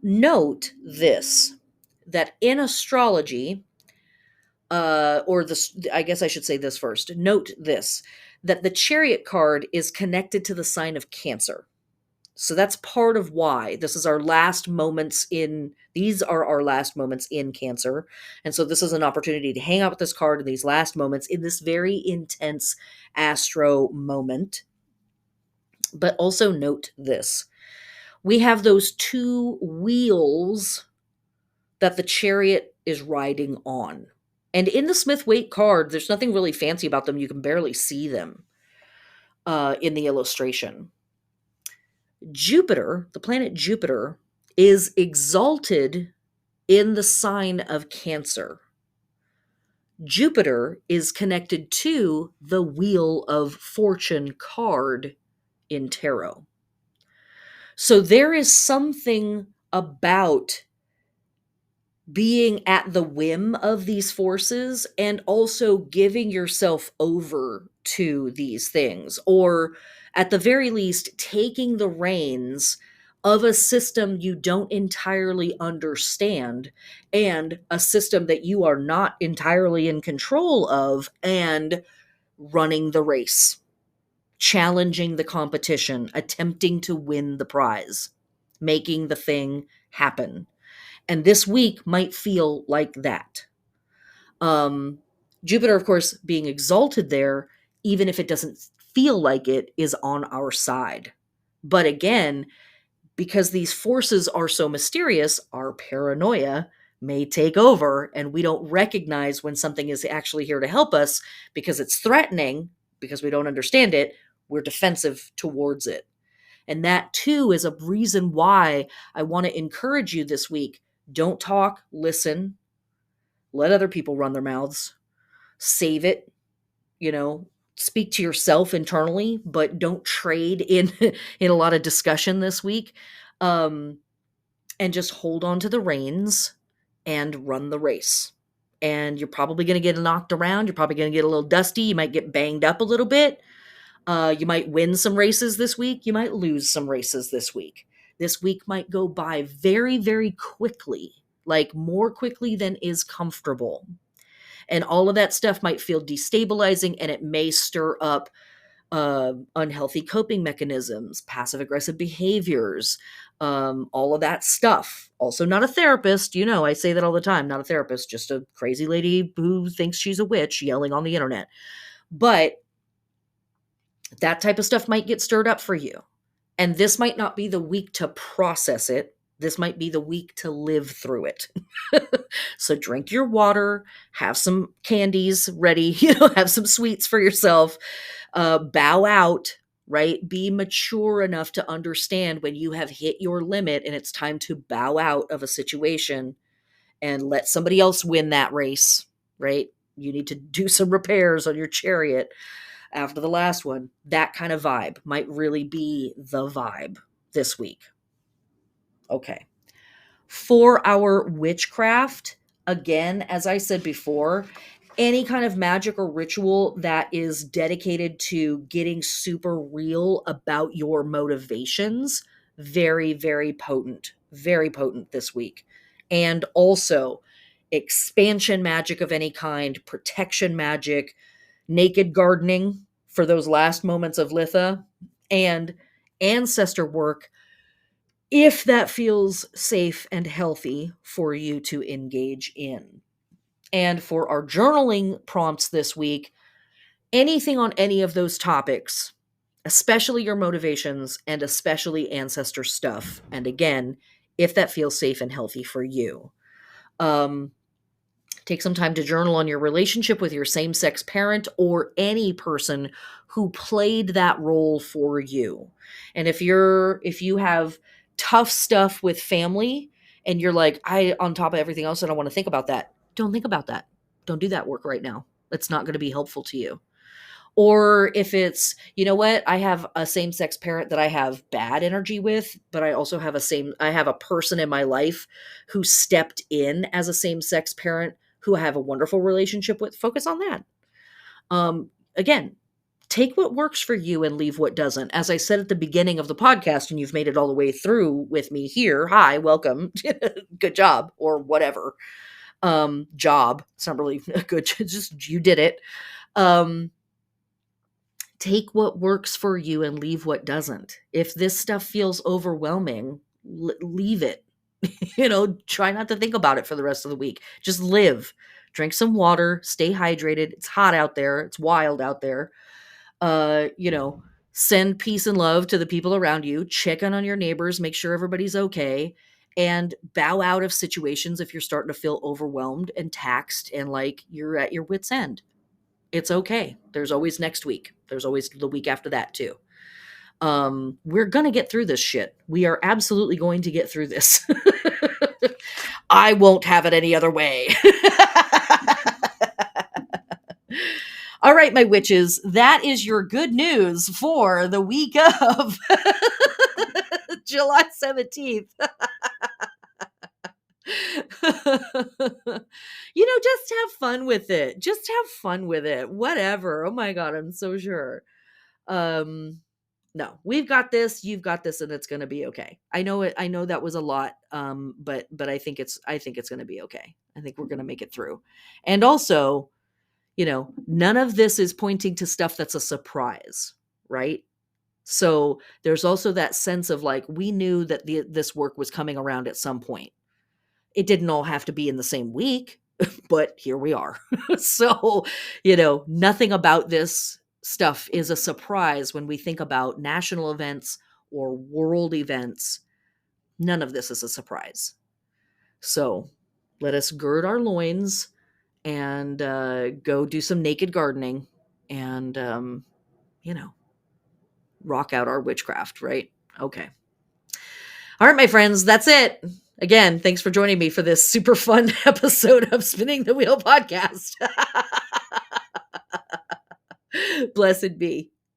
Note this, that in astrology, or this, I guess I should say this first. Note this, that the Chariot card is connected to the sign of Cancer. So that's part of why this is our last moments in, these are our last moments in Cancer. And so this is an opportunity to hang out with this card in these last moments in this very intense astro moment. But also note this, we have those two wheels that the Chariot is riding on. And in the Smith Waite card, there's nothing really fancy about them. You can barely see them in the illustration. Jupiter, the planet Jupiter, is exalted in the sign of Cancer. Jupiter is connected to the Wheel of Fortune card in tarot. So there is something about being at the whim of these forces and also giving yourself over to these things, or at the very least taking the reins of a system you don't entirely understand, and a system that you are not entirely in control of, and running the race, challenging the competition, attempting to win the prize, making the thing happen. And this week might feel like that. Jupiter, of course, being exalted there, even if it doesn't feel like it, is on our side. But again, because these forces are so mysterious, our paranoia may take over, and we don't recognize when something is actually here to help us because it's threatening, because we don't understand it. We're defensive towards it. And that too is a reason why I want to encourage you this week. Don't talk, listen, let other people run their mouths, save it, speak to yourself internally, but don't trade in in a lot of discussion this week. And just hold on to the reins and run the race. And you're probably going to get knocked around. You're probably going to get a little dusty. You might get banged up a little bit. You might win some races this week. You might lose some races this week. This week might go by very, very quickly, like more quickly than is comfortable. And all of that stuff might feel destabilizing, and it may stir up unhealthy coping mechanisms, passive aggressive behaviors, all of that stuff. Also, not a therapist. I say that all the time. Not a therapist, just a crazy lady who thinks she's a witch yelling on the internet. But that type of stuff might get stirred up for you. And this might not be the week to process it. This might be the week to live through it. So drink your water, have some candies ready, have some sweets for yourself, bow out, right? Be mature enough to understand when you have hit your limit and it's time to bow out of a situation and let somebody else win that race, right? You need to do some repairs on your chariot after the last one. That kind of vibe might really be the vibe this week. Okay. For our witchcraft, again, as I said before, any kind of magic or ritual that is dedicated to getting super real about your motivations, very, very potent this week. And also expansion magic of any kind, protection magic, naked gardening for those last moments of Litha, and ancestor work if that feels safe and healthy for you to engage in. And for our journaling prompts this week, anything on any of those topics, especially your motivations and especially ancestor stuff. And again, if that feels safe and healthy for you. Take some time to journal on your relationship with your same-sex parent or any person who played that role for you. And if you have tough stuff with family and you're like, on top of everything else, I don't want to think about that. Don't think about that. Don't do that work right now. It's not going to be helpful to you. Or if it's, I have a same-sex parent that I have bad energy with, but I also have I have a person in my life who stepped in as a same-sex parent who I have a wonderful relationship with. Focus on that. Again, take what works for you and leave what doesn't. As I said at the beginning of the podcast, and you've made it all the way through with me here. Hi, welcome. Good job, or whatever. Job. It's not really good. Just you did it. Take what works for you and leave what doesn't. If this stuff feels overwhelming, leave it. Try not to think about it for the rest of the week. Just live. Drink some water, stay hydrated. It's hot out there. It's wild out there. Send peace and love to the people around you. Check in on your neighbors, make sure everybody's okay, and bow out of situations if you're starting to feel overwhelmed and taxed and like you're at your wit's end. It's okay. There's always next week. There's always the week after that too. We're going to get through this shit. We are absolutely going to get through this. I won't have it any other way. All right, my witches, that is your good news for the week of July 17th. Just have fun with it. Just have fun with it. Whatever. Oh my God, I'm so sure. No, we've got this, you've got this, and it's going to be okay. I know that was a lot. But I think it's going to be okay. I think we're going to make it through. And also, none of this is pointing to stuff that's a surprise, right? So there's also that sense of like, we knew that this work was coming around at some point. It didn't all have to be in the same week, but here we are. So, nothing about this stuff is a surprise when we think about national events or world events. None of this is a surprise. So let us gird our loins and go do some naked gardening and, rock out our witchcraft, right? Okay. All right, my friends, that's it. Again, thanks for joining me for this super fun episode of Spinning the Wheel podcast. Blessed be.